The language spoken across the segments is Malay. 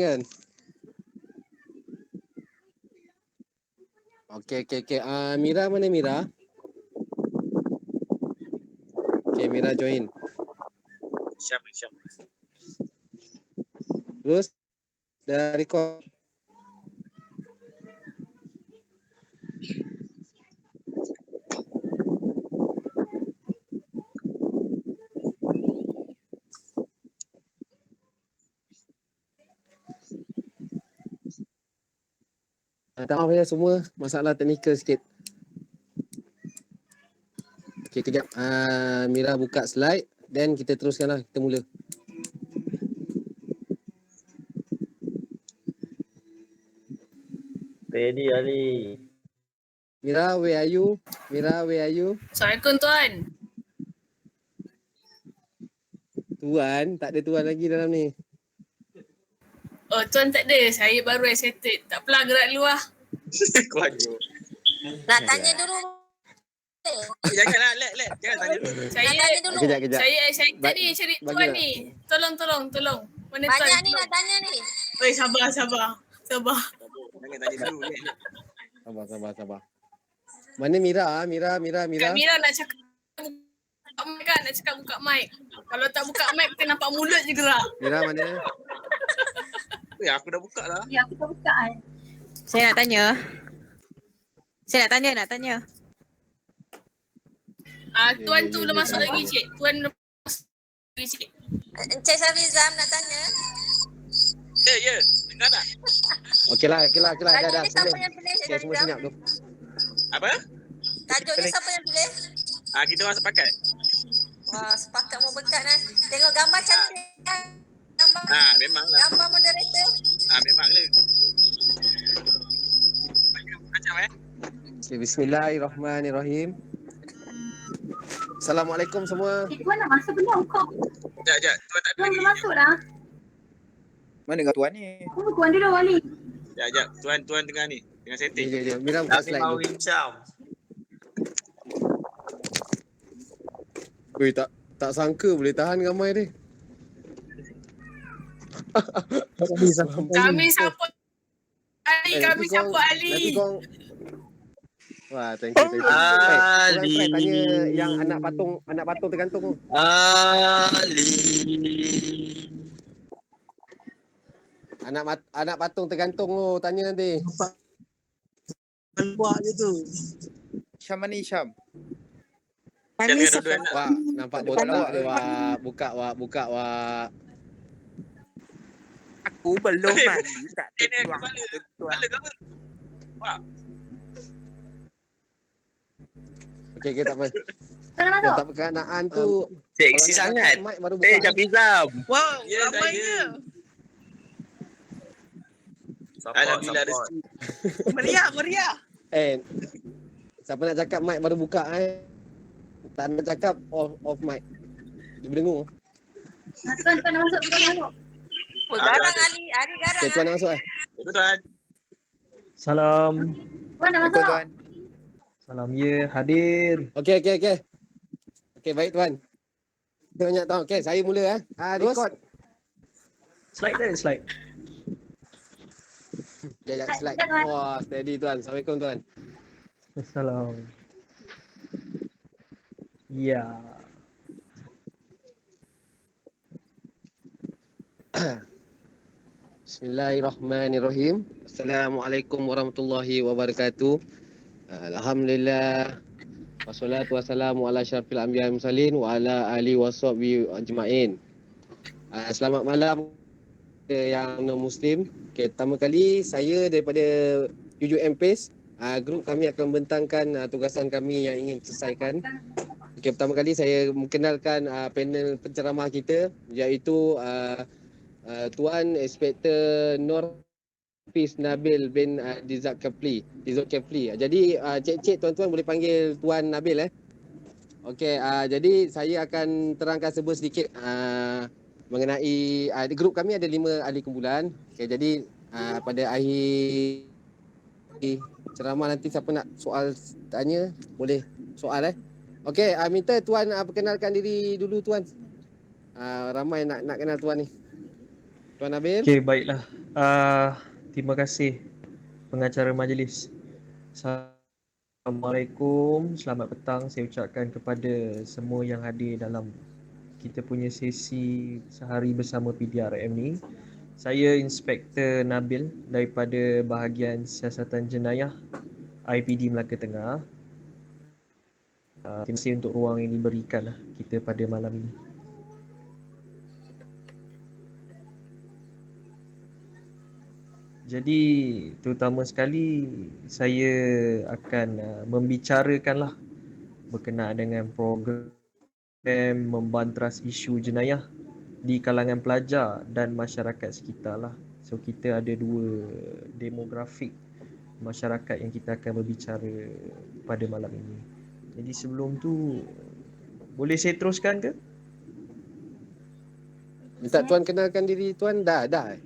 kan? Okey. Mira mana Mira? Okey, Mira join. Syam. Terus dah record. Tak maaf ya semua, masalah teknikal sikit. Okey, kejap. Mira buka slide, then kita teruskanlah, kita mula. Ready Ali. Mira, where are you? Assalamualaikum Tuan. Tuan, tak ada tuan lagi dalam ni. Oh Tuan tak ada, saya baru accepted. Tak apalah gerak dulu lah. Kuajo. Nak tanya dulu. Janganlah, let. Jangan tanya dulu. Saya Nak tanya dulu. Kejap. Saya accepted ni cari Tuan bagilah. ni. Tolong. Mana Banyak Tuan? ni nak tanya ni. Oi sabar. Jangan tanya dulu. Sabar. Mana Mira? Kak Mira nak cakap buka mic kan? Nak cakap buka mic. Kalau tak buka mic kita nampak mulut je gerak. Mira mana? Aku dah buka lah. Ya, aku buka kan. Saya nak tanya. Tuan tu belum masuk lagi cik. Tuan belum masuk lagi cik. Encik Safizam nak tanya. Ya. Dengar tak? Okeylah. Tajuk Dah. ni siapa yang pilih Encik Okey, semua Safizam? senyap tu. Apa? Tajuk ni siapa yang pilih? Kita orang sepakat. Wah, sepakat mau berkat kan. Tengok gambar cantik kan. Memang lah. Gambar moderator. Memang lah. Macam Okay, bismillahirrahmanirrahim. Assalamualaikum semua. Tuan nak masuk belum kau? Sekejap. Tuan tak ada Tuan lagi. belum masuk dah. Mana dengan tuan ni? Tuan dulu Ali. Sekejap. Tuan tengah ni. Tengah setting. Jom. Mira buka slide dulu. Oi, tak sangka boleh tahan ramai ni. Kami support Ali. Nanti korang... Wah, thank you. Ali. Tanya yang anak patung tergantung tu. Ali. Anak patung tergantung tu, tanya nanti. Buat je tu. Syam mana Syam? Kami dua anak. Wah, nampak botak dia. Wah, buka. Aku belum Eh, mandi tak Ini tertuang. kepala ke apa? Wah. Okey, tak apa. Tuan nak masuk? Tak berkenaan tu. Seksi kalau sangat. mic baru buka. Syafizam. Wow, Ya, ramainya. Alhamdulillah rezeki. Meriah. Siapa nak cakap mic baru buka Tak nak cakap off mic. Dia berdengung. Tuan nak masuk. Garang Ali garang. Okay, tuan nak masuk Betul tuan. Salam. Tuan nak Betul masuk. tuan. Salam ya, hadir. Okey. Okey, baik tuan. Kita banyak tahu. Okey, saya mula record. Slide. Sekejap slide. Tuan. Wah, steady tuan. Assalamualaikum tuan. Salam. Ya. Bismillahirrahmanirrahim. Assalamualaikum warahmatullahi wabarakatuh. Alhamdulillah. Wassalatu wassalamu ala syarfil anbiya wal mursalin wa ala alihi washabbihi ajmain. Selamat malam yang non-muslim. Okay, pertama kali saya daripada UUM PACE. Grup kami akan membentangkan tugasan kami yang ingin selesaikan. Okay, pertama kali saya mengenalkan panel penceramah kita, iaitu Tuan Inspektor Nur Hafiz Nabil bin Dizak Kefli. Jadi cik-cik tuan-tuan boleh panggil Tuan Nabil Okey, jadi saya akan terangkan sedikit mengenai grup kami ada 5 ahli kumpulan. Okey, jadi pada akhir ceramah nanti siapa nak soal tanya boleh soal Okey, minta tuan perkenalkan diri dulu tuan. Ramai nak kenal tuan ni. Tuan Nabil. Okey, baiklah. Terima kasih pengacara majlis. Assalamualaikum, selamat petang saya ucapkan kepada semua yang hadir dalam kita punya sesi sehari bersama PDRM ni. Saya Inspektor Nabil daripada bahagian siasatan jenayah IPD Melaka Tengah. Terima kasih untuk ruang yang diberikan kita pada malam ini. Jadi terutama sekali saya akan membicarakanlah berkenaan dengan program membanteras isu jenayah di kalangan pelajar dan masyarakat sekitar lah. So kita ada dua demografik masyarakat yang kita akan berbicara pada malam ini. Jadi sebelum tu boleh saya teruskan ke? Minta Tuan kenalkan diri Tuan. Dah. Dah.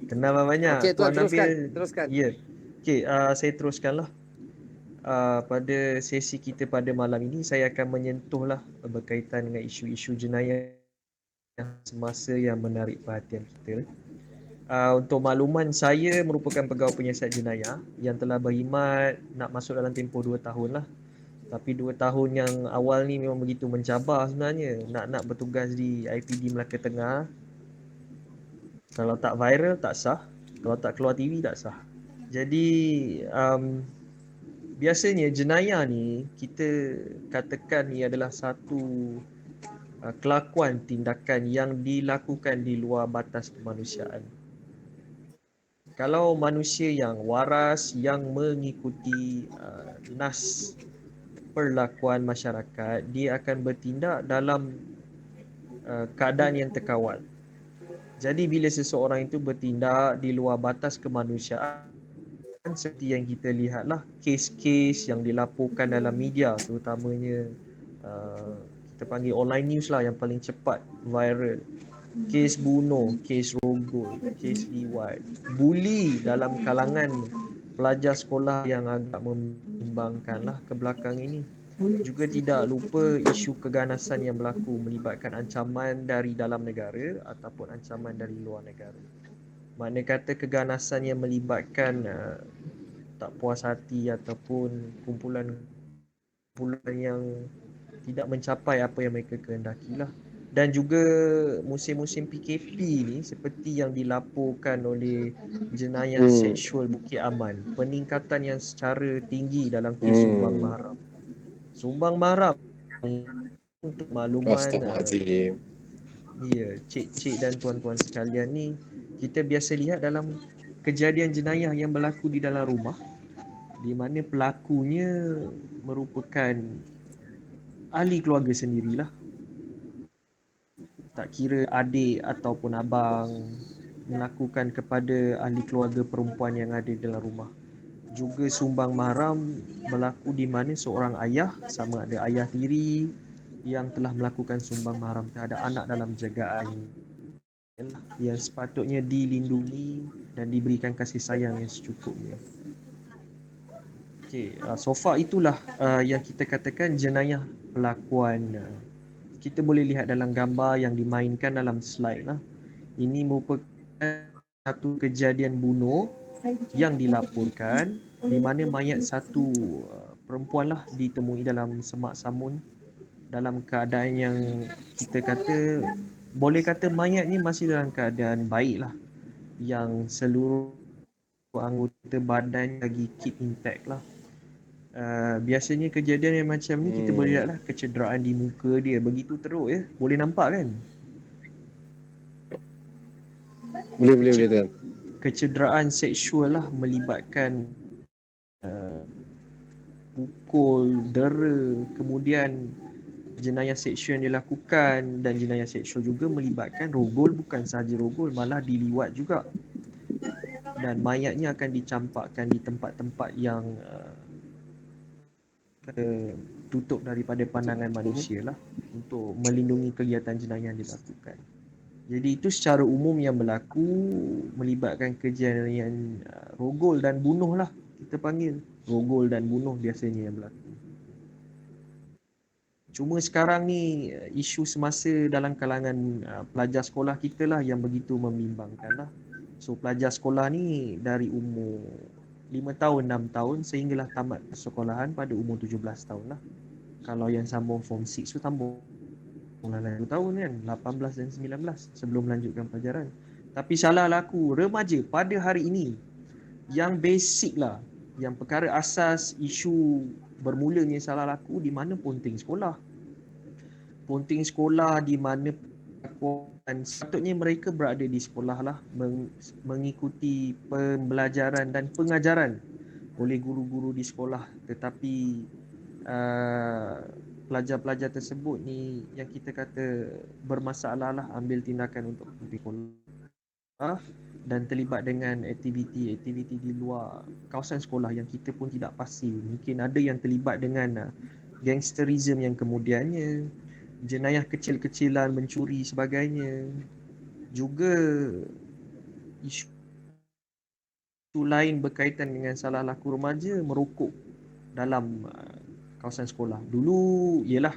Kenal banyak. Okey, Tuan teruskan. Nabil. Teruskan. Ya. Okey, saya teruskanlah. Pada sesi kita pada malam ini saya akan menyentuhlah berkaitan dengan isu-isu jenayah semasa yang menarik perhatian kita. Untuk makluman, saya merupakan pegawai penyiasat jenayah yang telah berkhidmat nak masuk dalam tempoh 2 tahun lah. Tapi 2 tahun yang awal ni memang begitu mencabar sebenarnya. Nak bertugas di IPD Melaka Tengah. Kalau tak viral tak sah. Kalau tak keluar TV tak sah. Jadi biasanya jenayah ni kita katakan ia adalah satu kelakuan tindakan yang dilakukan di luar batas kemanusiaan. Kalau manusia yang waras, yang mengikuti nas perlakuan masyarakat, dia akan bertindak dalam keadaan yang terkawal. Jadi bila seseorang itu bertindak di luar batas kemanusiaan, seperti yang kita lihatlah kes-kes yang dilaporkan dalam media, terutamanya kita panggil online news lah yang paling cepat viral. Kes bunuh, kes rogol, kes liwat, buli dalam kalangan pelajar sekolah yang agak membimbangkan lah ke belakang ini. Juga tidak lupa isu keganasan yang berlaku melibatkan ancaman dari dalam negara ataupun ancaman dari luar negara. Makna kata keganasan yang melibatkan tak puas hati ataupun kumpulan yang tidak mencapai apa yang mereka kehendaki lah. Dan juga musim-musim PKP ni seperti yang dilaporkan oleh jenayah seksual Bukit Aman, peningkatan yang secara tinggi dalam kes sumbang mahram. Sumbang mahram untuk makluman cik-cik dan tuan-tuan sekalian ni, kita biasa lihat dalam kejadian jenayah yang berlaku di dalam rumah di mana pelakunya merupakan ahli keluarga sendirilah. Tak kira adik ataupun abang melakukan kepada ahli keluarga perempuan yang ada dalam rumah. Juga sumbang mahram berlaku di mana seorang ayah, sama ada ayah tiri yang telah melakukan sumbang mahram terhadap anak dalam jagaan yang sepatutnya dilindungi dan diberikan kasih sayang yang secukupnya. Okey, so far itulah yang kita katakan jenayah pelakuan. Kita boleh lihat dalam gambar yang dimainkan dalam slide lah. Ini merupakan satu kejadian bunuh yang dilaporkan di mana mayat satu perempuan lah ditemui dalam semak samun dalam keadaan yang kita kata, boleh kata mayat ni masih dalam keadaan baik lah, yang seluruh anggota badan lagi keep intact lah. Biasanya kejadian yang macam ni kita boleh lihat lah kecederaan di muka dia begitu teruk ya. Boleh nampak kan? Boleh kan. Kecederaan seksual lah melibatkan pukul, dera, kemudian jenayah seksual yang dilakukan, dan jenayah seksual juga melibatkan rogol, bukan sahaja rogol, malah diliwat juga. Dan mayatnya akan dicampakkan di tempat-tempat yang tutup daripada pandangan manusia lah untuk melindungi kegiatan jenayah yang dilakukan. Jadi itu secara umum yang berlaku melibatkan kejadian rogol dan bunuh lah, kita panggil rogol dan bunuh biasanya yang berlaku. Cuma sekarang ni isu semasa dalam kalangan pelajar sekolah kita lah yang begitu membimbangkan lah. So pelajar sekolah ni dari umur 5 tahun, 6 tahun sehinggalah tamat persekolahan pada umur 17 tahun lah. Kalau yang sambung form 6 tu sambung 2 tahun kan, 18 dan 19 sebelum melanjutkan pelajaran. Tapi salah laku remaja pada hari ini yang basic lah, yang perkara asas isu bermulanya salah laku di mana ponting sekolah. Ponting sekolah di mana dan sepatutnya mereka berada di sekolah lah, mengikuti pembelajaran dan pengajaran oleh guru-guru di sekolah, tetapi pelajar-pelajar tersebut ni yang kita kata bermasalah lah, ambil tindakan untuk ponting sekolah dan terlibat dengan aktiviti-aktiviti di luar kawasan sekolah yang kita pun tidak pasti. Mungkin ada yang terlibat dengan gangsterism yang kemudiannya, jenayah kecil-kecilan, mencuri sebagainya. Juga isu lain berkaitan dengan salah laku remaja merokok dalam kawasan sekolah. Dulu ialah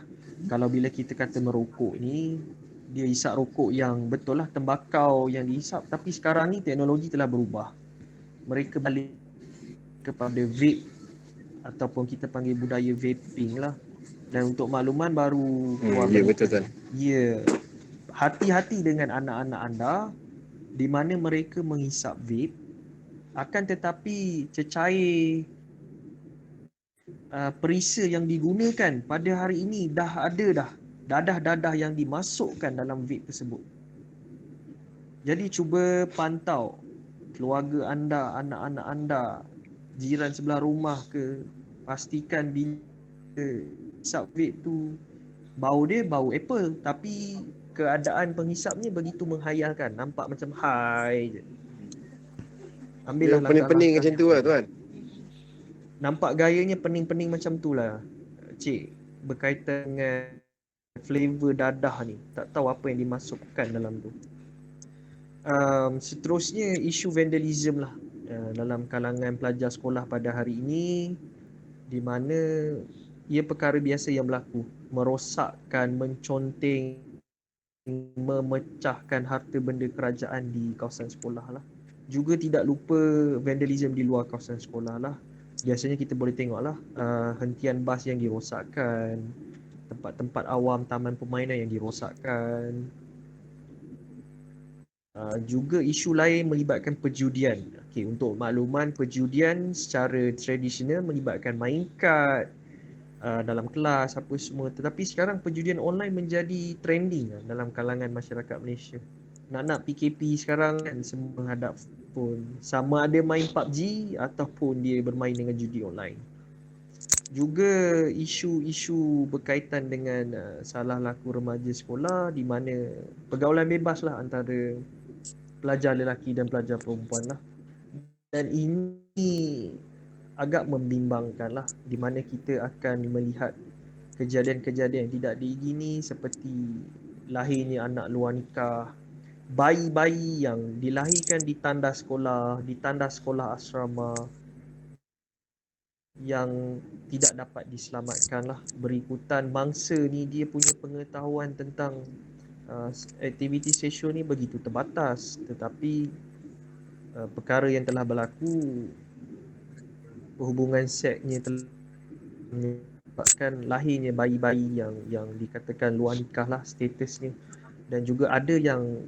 kalau bila kita kata merokok ni, dia hisap rokok yang betul lah, tembakau yang dihisap. Tapi sekarang ni teknologi telah berubah. Mereka balik kepada vape ataupun kita panggil budaya vaping lah. Dan untuk makluman baru Ya betul tuan. ya, hati-hati dengan anak-anak anda di mana mereka menghisap vape, akan tetapi cecair perisa yang digunakan pada hari ini dah ada dadah-dadah yang dimasukkan dalam vape tersebut. Jadi cuba pantau keluarga anda, anak-anak anda, jiran sebelah rumah ke, pastikan bila hisap vape tu bau dia bau apple, tapi keadaan penghisapnya begitu menghayalkan, nampak macam high je. Dia pening-pening macam tu lah tuan. Nampak gayanya pening-pening macam tu lah cik, berkaitan dengan flavor dadah ni. Tak tahu apa yang dimasukkan dalam tu. Seterusnya isu vandalism lah dalam kalangan pelajar sekolah pada hari ini, di mana ia perkara biasa yang berlaku, merosakkan, menconteng, memecahkan harta benda kerajaan di kawasan sekolah lah. Juga tidak lupa vandalism di luar kawasan sekolah lah. Biasanya kita boleh tengok lah hentian bas yang dirosakkan, tempat-tempat awam, taman permainan yang dirosakkan. Juga isu lain melibatkan perjudian. Okey, untuk makluman, perjudian secara tradisional melibatkan main kad dalam kelas apa semua. Tetapi sekarang perjudian online menjadi trending dalam kalangan masyarakat Malaysia. Nak-nak PKP sekarang kan semua menghadap phone. Sama ada main PUBG ataupun dia bermain dengan judi online. Juga isu-isu berkaitan dengan salah laku remaja sekolah, di mana pergaulan bebas lah antara pelajar lelaki dan pelajar perempuan lah. Dan ini agak membimbangkan lah, di mana kita akan melihat kejadian-kejadian yang tidak diingini seperti lahirnya anak luar nikah, bayi-bayi yang dilahirkan di tandas sekolah asrama yang tidak dapat diselamatkan lah. Berikutan mangsa ni dia punya pengetahuan tentang aktiviti seksual ni begitu terbatas, tetapi perkara yang telah berlaku, hubungan seksnya telah menyebabkan lahirnya bayi-bayi yang dikatakan luar nikah lah statusnya. Dan juga ada yang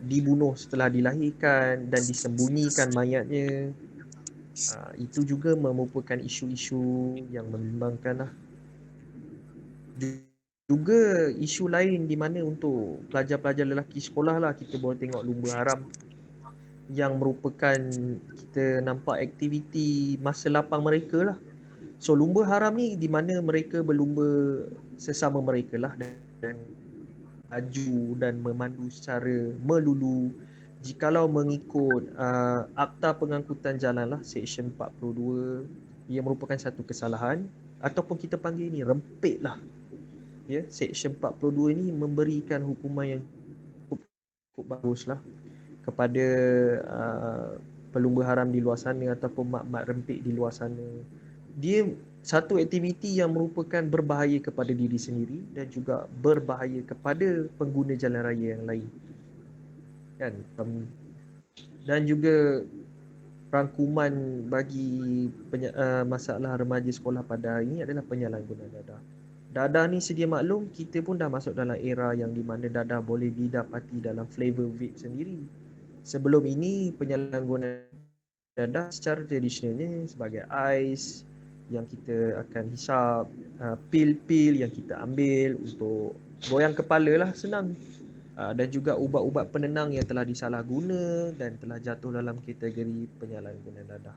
dibunuh setelah dilahirkan dan disembunyikan mayatnya. Itu juga merupakan isu-isu yang membimbangkan lah. Juga isu lain di mana untuk pelajar-pelajar lelaki sekolah lah, kita boleh tengok lumba haram yang merupakan, kita nampak aktiviti masa lapang mereka lah. So lumba haram ni di mana mereka berlumba sesama mereka lah, dan aju dan memandu secara melulu. Jikalau mengikut Akta Pengangkutan Jalan lah, Seksyen 42, ia merupakan satu kesalahan ataupun kita panggil ni rempit lah. Ya, Seksyen 42 ni memberikan hukuman yang cukup bagus lah kepada pelumba haram di luar sana ataupun mak-mak rempit di luar sana. Dia satu aktiviti yang merupakan berbahaya kepada diri sendiri dan juga berbahaya kepada pengguna jalan raya yang lain. Kan? Dan juga rangkuman bagi masalah remaja sekolah pada hari ini adalah penyalahgunaan dadah. Dadah ni sedia maklum, kita pun dah masuk dalam era yang di mana dadah boleh didapati dalam flavor vape sendiri. Sebelum ini penyalahgunaan dadah secara tradisionalnya sebagai ais yang kita akan hisap, pil-pil yang kita ambil untuk goyang kepala lah, senang. Dan juga ubat-ubat penenang yang telah disalahguna dan telah jatuh dalam kategori penyalahgunaan dadah.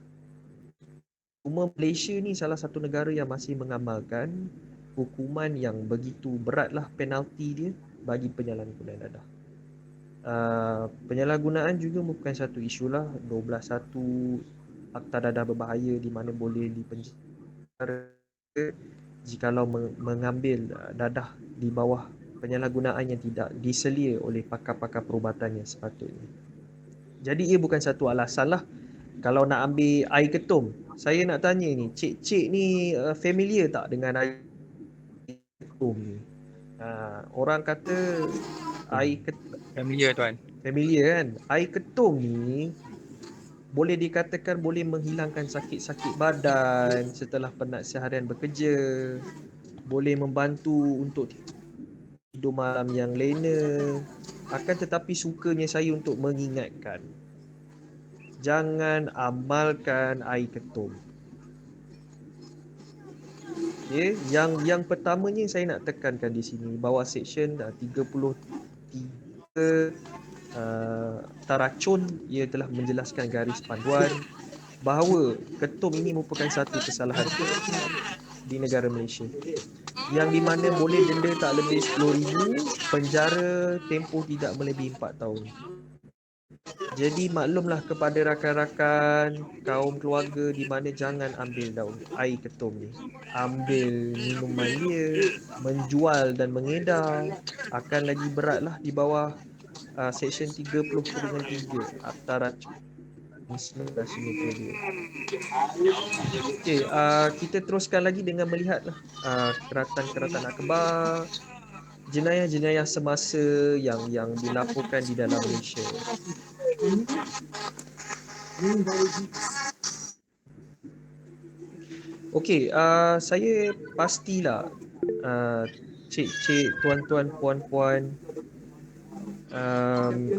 Cuma Malaysia ni salah satu negara yang masih mengamalkan hukuman yang begitu beratlah penalti dia bagi penyalahgunaan dadah. Penyalahgunaan juga merupakan satu isu lah. 12.1 Akta Dadah Berbahaya di mana boleh dipenjara jikalau mengambil dadah di bawah penyalahgunaan yang tidak diselia oleh pakar-pakar perubatan yang sepatutnya. Jadi ia bukan satu alasan lah. Kalau nak ambil air ketum, saya nak tanya ni, cik-cik ni familiar tak dengan air ketum ni? Orang kata air ketum Familiar tuan. familiar kan? Air ketum ni boleh dikatakan boleh menghilangkan sakit-sakit badan setelah penat seharian bekerja, boleh membantu untuk tidur malam yang lena. Akan tetapi sukanya saya untuk mengingatkan, jangan amalkan air ketum. Okay. Yang pertamanya saya nak tekankan di sini bahawa seksyen 33 Taracun ia telah menjelaskan garis panduan bahawa ketum ini merupakan satu kesalahan di negara Malaysia, yang di mana boleh denda tak lebih 10,000, penjara tempoh tidak melebihi 4 tahun. Jadi maklumlah kepada rakan-rakan, kaum keluarga di mana jangan ambil daun air ketum ni. Ambil minuman dia, menjual dan mengedar akan lagi beratlah di bawah seksyen 30/3 Akta Racun 1992. Okey, kita teruskan lagi dengan melihatlah keratan-keratan akbar, jenayah-jenayah semasa yang dilaporkan di dalam Malaysia. Okey, saya pastilah cik-cik, tuan-tuan, puan-puan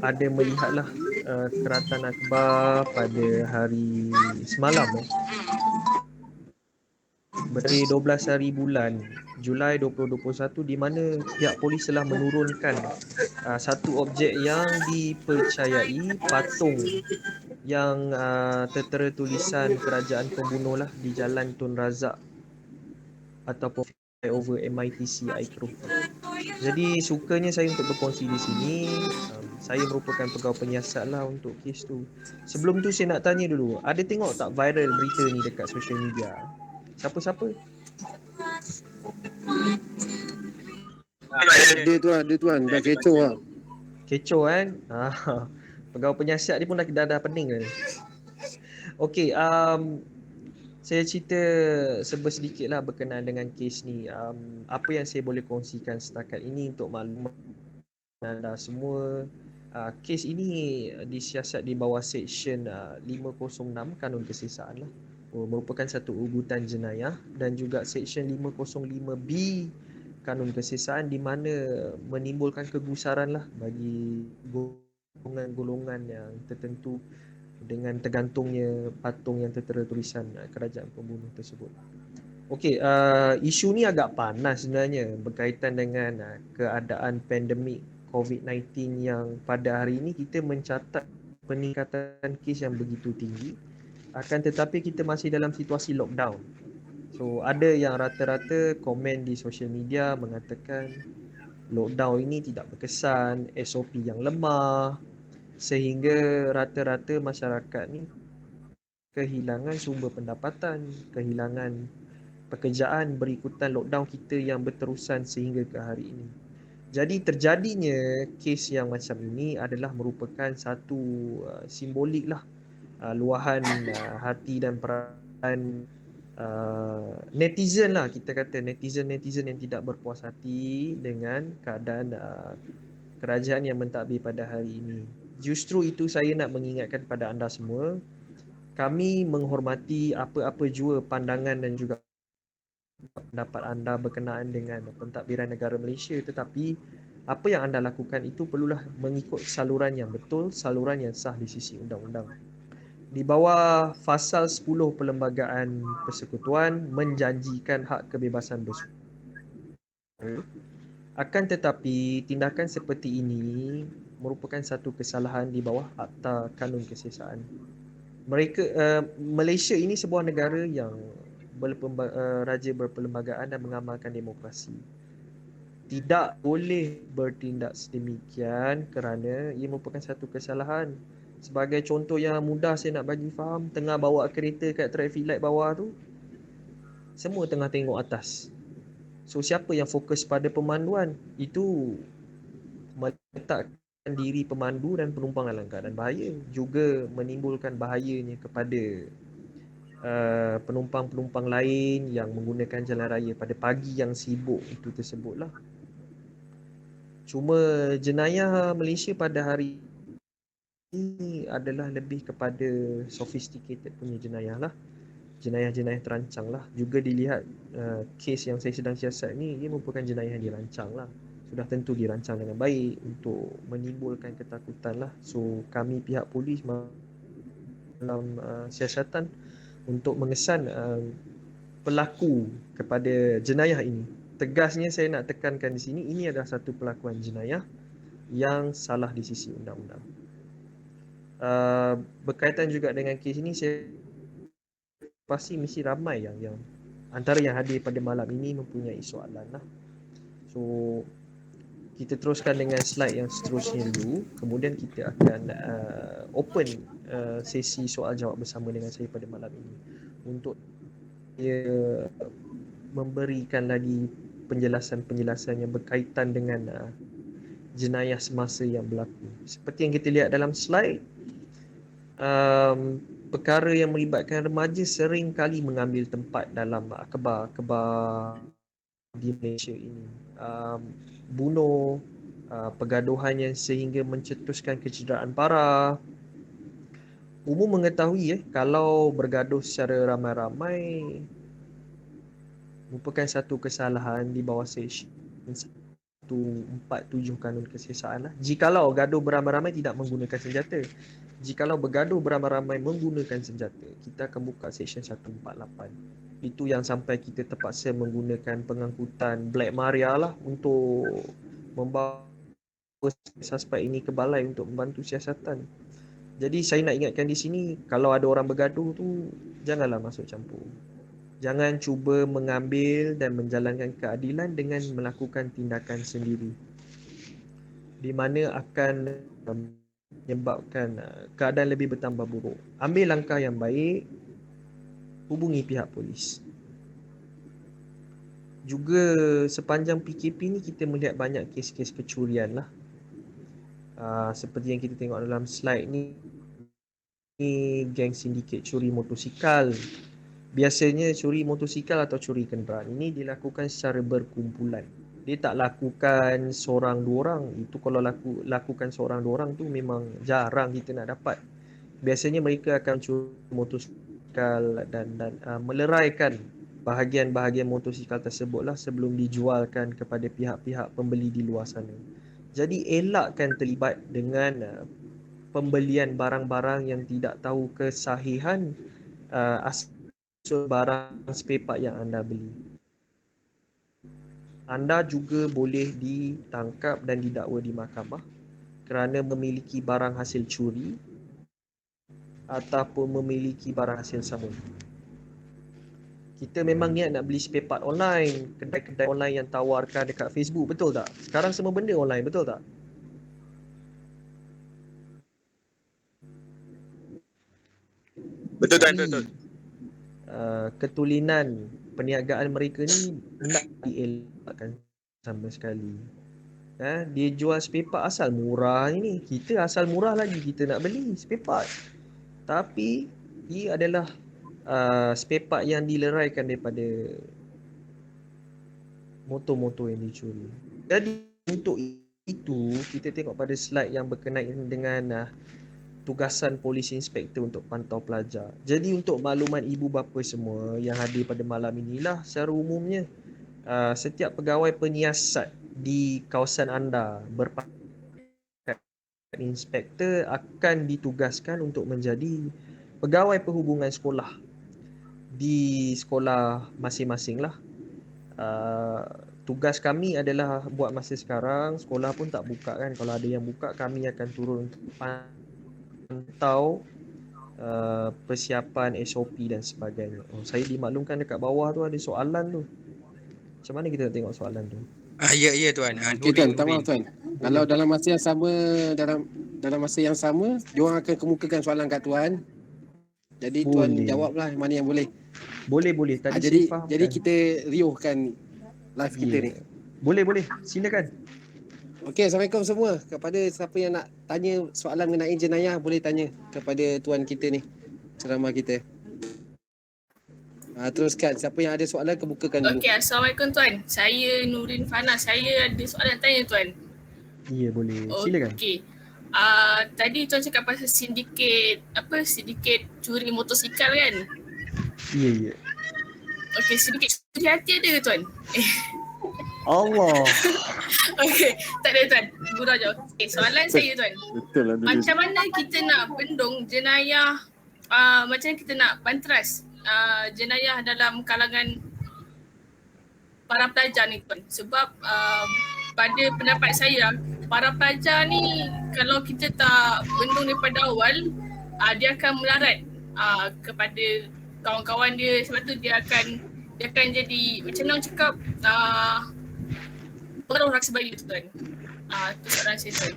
ada melihatlah keratan akbar pada hari semalam beri 12 hari bulan Julai 2021 di mana pihak polis telah menurunkan satu objek yang dipercayai patung yang tertera tulisan kerajaan pembunuh lah di Jalan Tun Razak ataupun over MITC Aikro. Jadi sukanya saya untuk berkongsi di sini. Saya merupakan pegawai penyiasat lah untuk kes tu. Sebelum tu saya nak tanya dulu, ada tengok tak viral berita ni dekat social media? Siapa-siapa? Ada tuan, dah kecoh lah. Kecoh kan? Pegawai penyiasat dia pun dah pening dah ni. Okey, saya cerita sedikitlah berkenaan dengan kes ni. Apa yang saya boleh kongsikan setakat ini untuk maklumat anda semua. Kes ini disiasat di bawah seksyen 506 Kanun Kesesaan lah. Merupakan satu ugutan jenayah, dan juga seksyen 505B Kanun Kesesaan di mana menimbulkan kegusaran lah bagi golongan-golongan yang tertentu dengan tergantungnya patung yang tertera tulisan kerajaan pembunuh tersebut. Okey, isu ni agak panas sebenarnya berkaitan dengan keadaan pandemik COVID-19 yang pada hari ini kita mencatat peningkatan kes yang begitu tinggi. Akan tetapi kita masih dalam situasi lockdown. So ada yang rata-rata komen di social media mengatakan lockdown ini tidak berkesan, SOP yang lemah, sehingga rata-rata masyarakat ni kehilangan sumber pendapatan, kehilangan pekerjaan berikutan lockdown kita yang berterusan sehingga ke hari ini. Jadi terjadinya kes yang macam ini adalah merupakan satu simbolik lah, luahan hati dan perasaan netizen lah, kita kata netizen yang tidak berpuas hati dengan keadaan kerajaan yang mentadbir pada hari ini. Justru itu saya nak mengingatkan pada anda semua, kami menghormati apa-apa jua pandangan dan juga pendapat anda berkenaan dengan pentadbiran negara Malaysia, tetapi apa yang anda lakukan itu perlulah mengikut saluran yang betul, saluran yang sah di sisi undang-undang. Di bawah fasal 10 Perlembagaan Persekutuan menjanjikan hak kebebasan bersuara. Akan tetapi tindakan seperti ini merupakan satu kesalahan di bawah Akta Kanun Kesiasaan. Malaysia ini sebuah negara yang raja berperlembagaan dan mengamalkan demokrasi. Tidak boleh bertindak sedemikian kerana ia merupakan satu kesalahan. Sebagai contoh yang mudah saya nak bagi faham, tengah bawa kereta kat traffic light bawah tu, semua tengah tengok atas. So siapa yang fokus pada pemanduan? Itu meletakkan diri pemandu dan penumpang dalam keadaan bahaya, juga menimbulkan bahayanya kepada penumpang-penumpang lain yang menggunakan jalan raya pada pagi yang sibuk itu tersebutlah. Cuma jenayah Malaysia pada hari ini adalah lebih kepada sophisticated punya jenayah lah. Jenayah-jenayah terancang lah. Juga dilihat kes yang saya sedang siasat ni, ia merupakan jenayah yang dirancang lah. Sudah tentu dirancang dengan baik untuk menimbulkan ketakutan lah. So kami pihak polis dalam siasatan untuk mengesan pelaku kepada jenayah ini. Tegasnya saya nak tekankan di sini, ini adalah satu pelakuan jenayah yang salah di sisi undang-undang. Berkaitan juga dengan kes ini, saya pasti mesti ramai yang antara yang hadir pada malam ini mempunyai soalan lah. So kita teruskan dengan slide yang seterusnya dulu, kemudian kita akan open sesi soal jawab bersama dengan saya pada malam ini untuk memberikan lagi penjelasan-penjelasan yang berkaitan dengan jenayah semasa yang berlaku. Seperti yang kita lihat dalam slide, perkara yang melibatkan remaja sering kali mengambil tempat dalam akhbar-akhbar di Malaysia ini. Bunuh, pergaduhan yang sehingga mencetuskan kecederaan parah. Umum mengetahui kalau bergaduh secara ramai-ramai merupakan satu kesalahan di bawah Seksyen 147 Kanun Kesiasaan lah. Jikalau gaduh beramai-ramai tidak menggunakan senjata. Jikalau bergaduh beramai-ramai menggunakan senjata, kita akan buka Seksyen 148. Itu yang sampai kita terpaksa menggunakan pengangkutan Black Maria lah untuk membawa suspek ini ke balai untuk membantu siasatan. Jadi saya nak ingatkan di sini, kalau ada orang bergaduh tu, janganlah masuk campur. Jangan cuba mengambil dan menjalankan keadilan dengan melakukan tindakan sendiri, di mana akan menyebabkan keadaan lebih bertambah buruk. Ambil langkah yang baik, hubungi pihak polis. Juga sepanjang PKP ni kita melihat banyak kes-kes kecurian lah. Seperti yang kita tengok dalam slide ni geng sindiket curi motosikal. Biasanya curi motosikal atau curi kenderaan ini dilakukan secara berkumpulan. Dia tak lakukan seorang dua orang. Itu kalau lakukan seorang dua orang tu memang jarang kita nak dapat. Biasanya mereka akan curi motosikal dan meleraikan bahagian-bahagian motosikal tersebutlah sebelum dijualkan kepada pihak-pihak pembeli di luar sana. Jadi elakkan terlibat dengan pembelian barang-barang yang tidak tahu kesahihan asal barang spare part yang anda beli. Anda juga boleh ditangkap dan didakwa di mahkamah kerana memiliki barang hasil curi ataupun memiliki barang hasil samun. Kita memang niat nak beli spare part online, kedai-kedai online yang tawarkan dekat Facebook, betul tak? Sekarang semua benda online, betul tak? Betul, betul. Ketulinan perniagaan mereka ni nak dielakkan sama sekali. Dia jual spare part asal murah ni. Kita asal murah lagi kita nak beli spare part. Tapi dia adalah spare part yang dileraikan daripada motor-motor yang dicuri. Jadi untuk itu kita tengok pada slide yang berkenaan dengan tugasan polis inspektor untuk pantau pelajar. Jadi untuk makluman ibu bapa semua yang hadir pada malam inilah, secara umumnya setiap pegawai penyiasat di kawasan anda berpangkat inspektor akan ditugaskan untuk menjadi pegawai perhubungan sekolah di sekolah masing-masing lah. Tugas kami adalah buat masa sekarang, sekolah pun tak buka kan. Kalau ada yang buka, kami akan turun untuk pantau persiapan SOP dan sebagainya. Saya dimaklumkan dekat bawah tu ada soalan tu. Macam mana kita nak tengok soalan tu? Ya tuan. Okey tuan, minta maaf tuan. Kalau dalam masa yang sama, dalam masa yang sama, diorang akan kemukakan soalan kat tuan. Jadi tuan Boleh. jawablah mana yang boleh. Boleh. Tadi Jadi saya faham jadi kan? kita riuhkan live kita ni. Boleh. Silakan. Okey, Assalamualaikum semua. Kepada siapa yang nak tanya soalan mengenai jenayah, boleh tanya kepada tuan kita ni, ceramah kita. Teruskan, siapa yang ada soalan kebukakan dulu. Okey, Assalamualaikum tuan. Saya Nurin Fana. Saya ada soalan tanya tuan. Ya, boleh. Silakan. Okey. Tadi tuan cakap pasal sindiket curi motosikal kan? Ya. Okey, sindiket curi hati ada ke tuan? Allah. Okey, tak ada tuan. Gurau je. Okey, soalan saya tuan. Betul lah. Macam mana kita nak bendung jenayah, macam mana kita nak bantras jenayah dalam kalangan para pelajar ni tuan? Sebab pada pendapat saya, para pelajar ni kalau kita tak bendung daripada awal, dia akan melarat kepada kawan-kawan dia. Sebab tu dia akan jadi, macam mana orang cakap, pengaruh rasa baik tu tuan. Itu soalan saya tuan.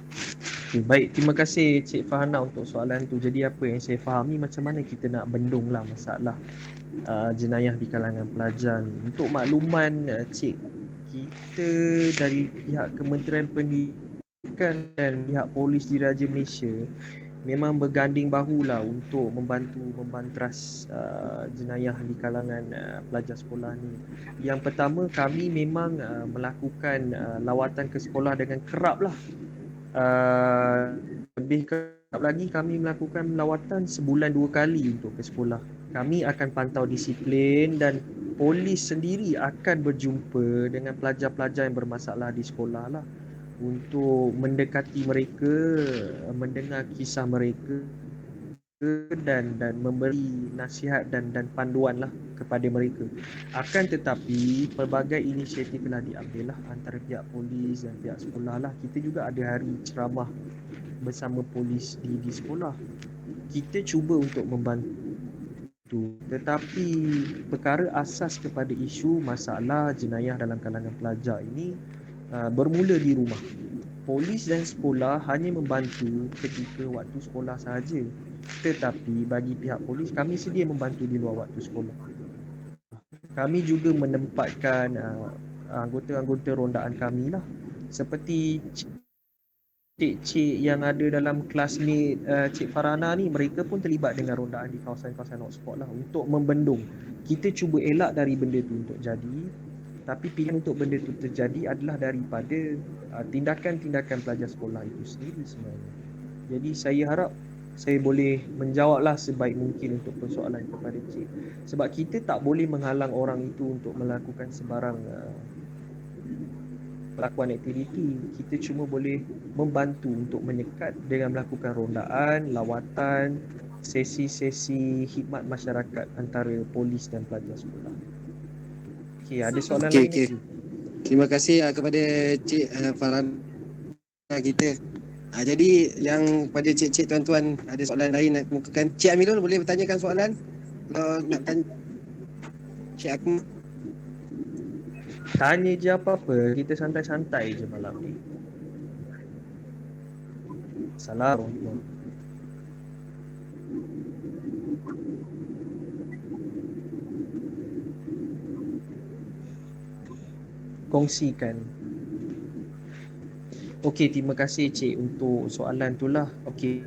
Okay, baik, terima kasih Cik Fahana untuk soalan tu. Jadi apa yang saya fahami, macam mana kita nak bendung lah masalah jenayah di kalangan pelajar ni. Untuk makluman Cik, kita dari pihak Kementerian Pendidikan dan pihak Polis Diraja Malaysia memang berganding bahulah untuk membantu membantras jenayah di kalangan pelajar sekolah ni. Yang pertama, kami memang melakukan lawatan ke sekolah dengan kerap lah. Lebih kerap lagi, kami melakukan lawatan sebulan 2 kali untuk ke sekolah. Kami akan pantau disiplin dan polis sendiri akan berjumpa dengan pelajar-pelajar yang bermasalah di sekolah lah, untuk mendekati mereka, mendengar kisah mereka dan memberi nasihat dan panduan lah kepada mereka. Akan tetapi pelbagai inisiatif telah diambil lah antara pihak polis dan pihak sekolah lah. Kita juga ada hari ceramah bersama polis di sekolah. Kita cuba untuk membantu, tetapi perkara asas kepada isu masalah jenayah dalam kalangan pelajar ini bermula di rumah. Polis dan sekolah hanya membantu ketika waktu sekolah sahaja. Tetapi bagi pihak polis, kami sedia membantu di luar waktu sekolah. Kami juga menempatkan anggota-anggota rondaan kami lah, seperti cik-cik yang ada dalam classmate Cik Farhana ni, mereka pun terlibat dengan rondaan di kawasan-kawasan hotspot lah untuk membendung. Kita cuba elak dari benda tu untuk jadi, tapi pilihan untuk benda tu terjadi adalah daripada tindakan-tindakan pelajar sekolah itu sendiri sebenarnya. Jadi saya harap saya boleh menjawablah sebaik mungkin untuk persoalan kepada cik. Sebab kita tak boleh menghalang orang itu untuk melakukan sebarang pelakuan aktiviti. Kita cuma boleh membantu untuk menyekat dengan melakukan rondaan, lawatan, sesi-sesi khidmat masyarakat antara polis dan pelajar sekolah. Okey, ada soalan lain? Okey. Terima kasih kepada Cik Farhana kita. Jadi yang pada cik-cik tuan-tuan ada soalan lain nak kemukakan, Cik Amirul boleh bertanyakan soalan? Kalau nak tanya Cik Akmal. Tanya je apa-apa, kita santai-santai je malam ni. Assalamualaikum. Kongsikan. Okey, terima kasih cik untuk soalan tu lah. Okey.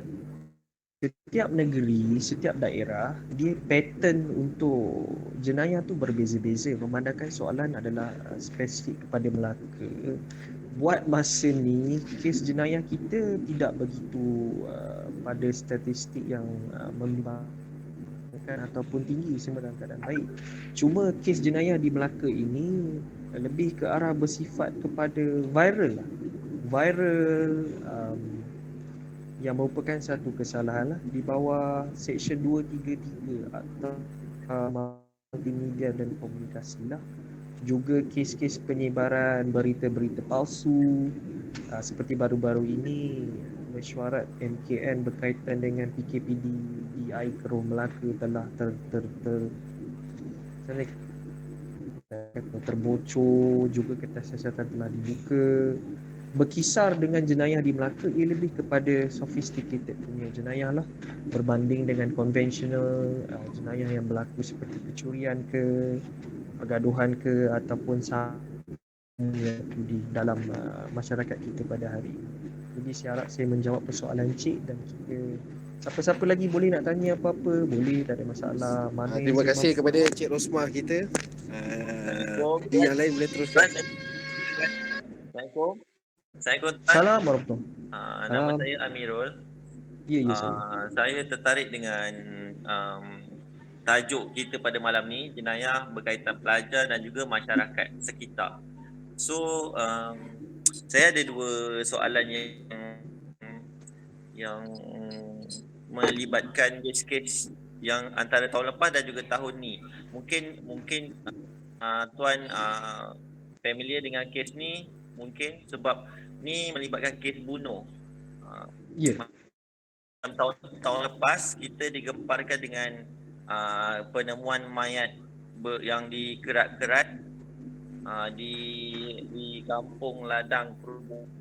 setiap negeri, setiap daerah, dia pattern untuk jenayah tu berbeza-beza. Memandangkan soalan adalah spesifik kepada Melaka. Buat masa ni, kes jenayah kita tidak begitu pada statistik yang membimbangkan ataupun tinggi, semua dalam keadaan baik. Cuma kes jenayah di Melaka ini lebih ke arah bersifat kepada viral lah. Viral yang merupakan satu kesalahan lah di bawah Seksyen 233 atau multimedia dan komunikasi lah. Juga kes-kes penyebaran berita-berita palsu seperti baru-baru ini mesyuarat MKN berkaitan dengan PKPD DI Keruh Melaka telah terbocor, juga kertas siasatan telah dibuka. Berkisar dengan jenayah di Melaka, ia lebih kepada sophisticated punya jenayah lah berbanding dengan konvensional jenayah yang berlaku seperti pencurian ke, pergaduhan ke, ataupun di dalam masyarakat kita pada hari ini. Jadi saya harap saya menjawab persoalan Cik, dan kita siapa-siapa lagi boleh nak tanya apa-apa, boleh, tak ada masalah. Mana Terima kasih kepada Cik Rosmah kita. Yang lain boleh teruskan. Assalamualaikum. Assalamualaikum. Salam warahmatullahi. Nama saya Amirul. Ya, saya. Saya tertarik dengan tajuk kita pada malam ni, jenayah berkaitan pelajar dan juga masyarakat sekitar. So, saya ada dua soalan yang melibatkan kes-kes yang antara tahun lepas dan juga tahun ni. Mungkin tuan familiar dengan kes ni, mungkin sebab ni melibatkan kes bunuh. Ya. Tahun lepas kita digemparkan dengan penemuan mayat yang dikerat-kerat di kampung Ladang Kerubung.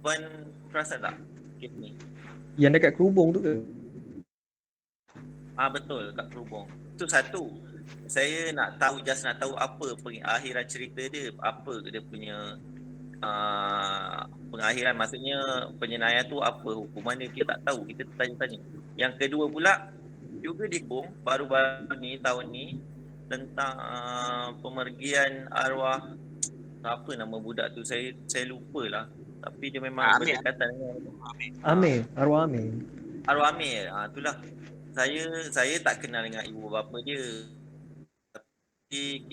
Puan perasan tak kes ni? Yang dekat Kerubung tu ke? Betul, kat Kerubung. Itu satu. Saya nak tahu apa pengakhiran cerita dia, apa dia punya pengakhiran, maksudnya penjenayah tu apa hukuman dia, kita tak tahu, kita tanya-tanya. Yang kedua pula juga di Kerubung baru-baru ni tahun ni tentang pemergian arwah, apa nama budak tu, saya lupalah, tapi dia memang berdekatan dengan Amir, arwah Amir. Arwah Amir. Itulah. Saya tak kenal dengan ibu bapa dia. Tapi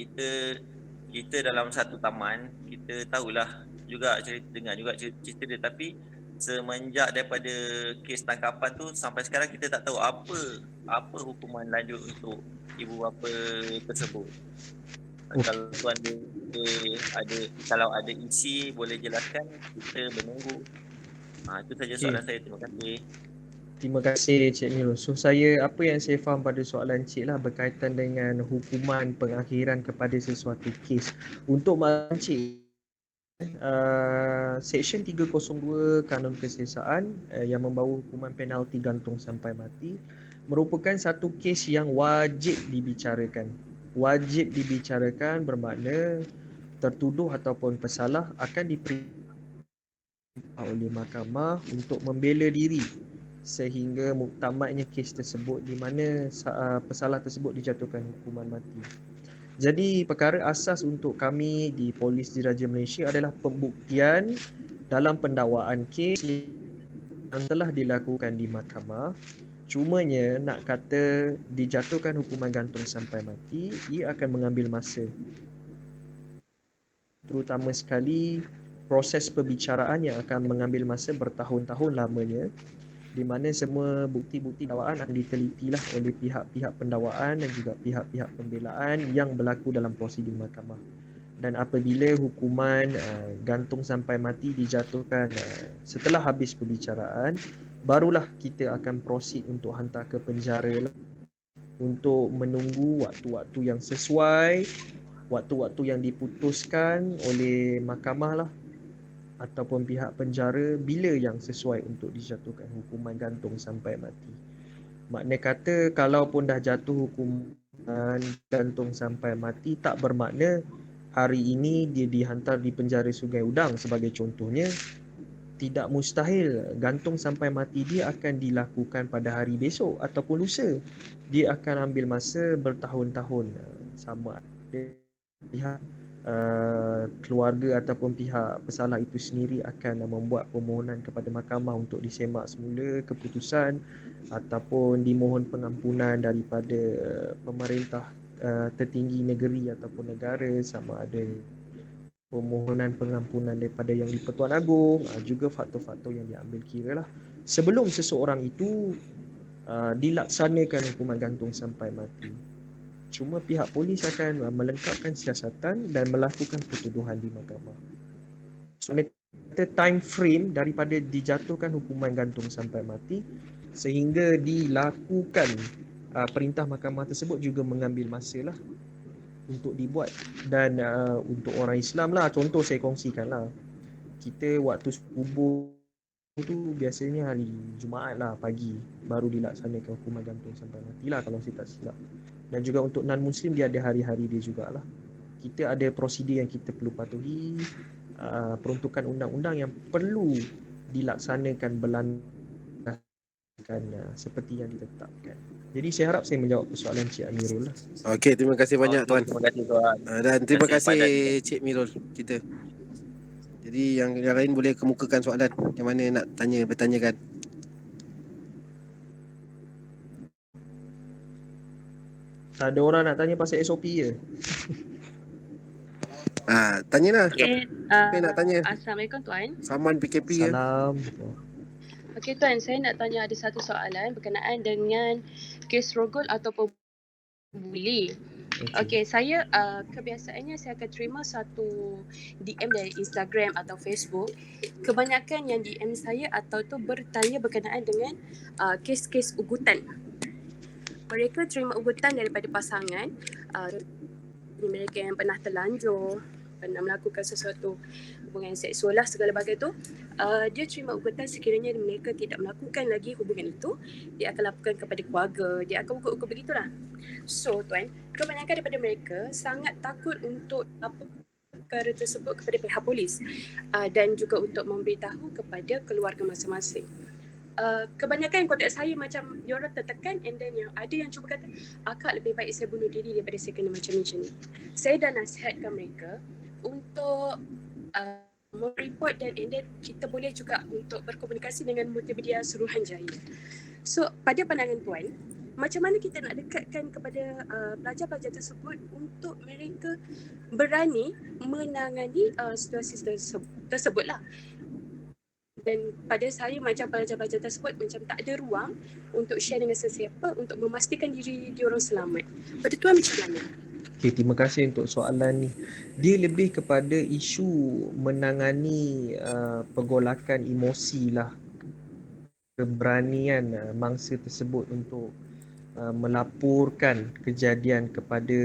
kita dalam satu taman, kita tahulah juga dengar juga cerita dia, tapi semenjak daripada kes tangkapan tu sampai sekarang kita tak tahu apa hukuman lanjut untuk ibu bapa tersebut. Kalau tuan kalau ada isi boleh jelaskan, kita menunggu. Itu saja soalan saya. Terima kasih. Terima kasih Cik Nirul. So apa yang saya faham pada soalan Cik lah berkaitan dengan hukuman pengakhiran kepada sesuatu kes. Untuk maklum Cik, Seksyen 302 Kanun Kesiasaan yang membawa hukuman penalti gantung sampai mati merupakan satu kes yang wajib dibicarakan. Wajib dibicarakan bermakna tertuduh ataupun pesalah akan diperintah oleh mahkamah untuk membela diri sehingga muktamadnya kes tersebut, di mana pesalah tersebut dijatuhkan hukuman mati. Jadi perkara asas untuk kami di Polis Diraja Malaysia adalah pembuktian dalam pendakwaan kes yang telah dilakukan di mahkamah. Cumanya nak kata dijatuhkan hukuman gantung sampai mati, ia akan mengambil masa. Terutama sekali proses perbicaraan yang akan mengambil masa bertahun-tahun lamanya, di mana semua bukti-bukti dakwaan akan ditelitilah oleh pihak-pihak pendakwaan dan juga pihak-pihak pembelaan yang berlaku dalam prosedur mahkamah. Dan apabila hukuman gantung sampai mati dijatuhkan setelah habis perbicaraan, barulah kita akan proceed untuk hantar ke penjara untuk menunggu waktu-waktu yang sesuai, waktu-waktu yang diputuskan oleh mahkamah lah ataupun pihak penjara bila yang sesuai untuk dijatuhkan hukuman gantung sampai mati. Makna kata kalau pun dah jatuh hukuman gantung sampai mati, tak bermakna hari ini dia dihantar di penjara Sungai Udang sebagai contohnya, tidak mustahil gantung sampai mati dia akan dilakukan pada hari besok ataupun lusa. Dia akan ambil masa bertahun-tahun, sama ada pihak keluarga ataupun pihak pesalah itu sendiri akan membuat permohonan kepada mahkamah untuk disemak semula keputusan ataupun dimohon pengampunan daripada pemerintah tertinggi negeri ataupun negara, sama ada permohonan pengampunan daripada Yang di-Pertuan Agong, juga faktor-faktor yang diambil kira lah sebelum seseorang itu dilaksanakan hukuman gantung sampai mati. Cuma pihak polis akan melengkapkan siasatan dan melakukan pertuduhan di mahkamah. So, time frame daripada dijatuhkan hukuman gantung sampai mati sehingga dilakukan perintah mahkamah tersebut juga mengambil masa lah untuk dibuat. Dan untuk orang Islam lah, contoh saya kongsikan lah, kita waktu subuh tu biasanya hari Jumaat lah pagi baru dilaksanakan hukuman gantung sampai mati lah kalau saya tak silap. Dan juga untuk non-Muslim dia ada hari-hari dia jugalah. Kita ada prosedur yang kita perlu patuhi, peruntukan undang-undang yang perlu dilaksanakan seperti yang ditetapkan. Jadi saya harap saya menjawab persoalan Cik Amirul lah. Okey, terima kasih banyak tuan. Terima kasih tuan. Dan terima kasih padan. Cik Mirul kita. Jadi yang lain boleh kemukakan soalan yang mana nak bertanyakan. Tak ada orang nak tanya pasal SOP je. Tanyalah. Okay, Siapa nak tanya? Assalamualaikum Tuan. Saman PKP ke? Salam. Okey Tuan, saya nak tanya ada satu soalan berkenaan dengan kes rogol ataupun buli. Okey, saya kebiasaannya saya akan terima satu DM dari Instagram atau Facebook. Kebanyakan yang DM saya atau tu bertanya berkenaan dengan kes-kes ugutan. Mereka terima ugutan daripada pasangan, mereka yang pernah terlanjur, pernah melakukan sesuatu hubungan seksual lah segala bagai tu, dia terima ugutan sekiranya mereka tidak melakukan lagi hubungan itu, dia akan laporkan kepada keluarga, dia akan ugut-ugut begitulah. So Tuan, kebanyakan daripada mereka sangat takut untuk lapor perkara tersebut kepada pihak polis dan juga untuk memberitahu kepada keluarga masing-masing. Kebanyakan kontak saya macam diorang tertekan, and then yang ada yang cuba kata akak lebih baik saya bunuh diri daripada saya kena macam ni. Saya dah nasihatkan mereka untuk mereport dan then kita boleh juga untuk berkomunikasi dengan Multimedia Suruhanjaya. So pada pandangan Tuan, macam mana kita nak dekatkan kepada pelajar-pelajar tersebut untuk mereka berani menangani situasi tersebut lah. Dan pada saya macam pelajar-pelajar tersebut macam tak ada ruang untuk share dengan sesiapa untuk memastikan diri diorang selamat. Pada Tuan macam mana? Okay, terima kasih untuk soalan ni. Dia lebih kepada isu menangani pergolakan emosi lah. Keberanian mangsa tersebut untuk melaporkan kejadian kepada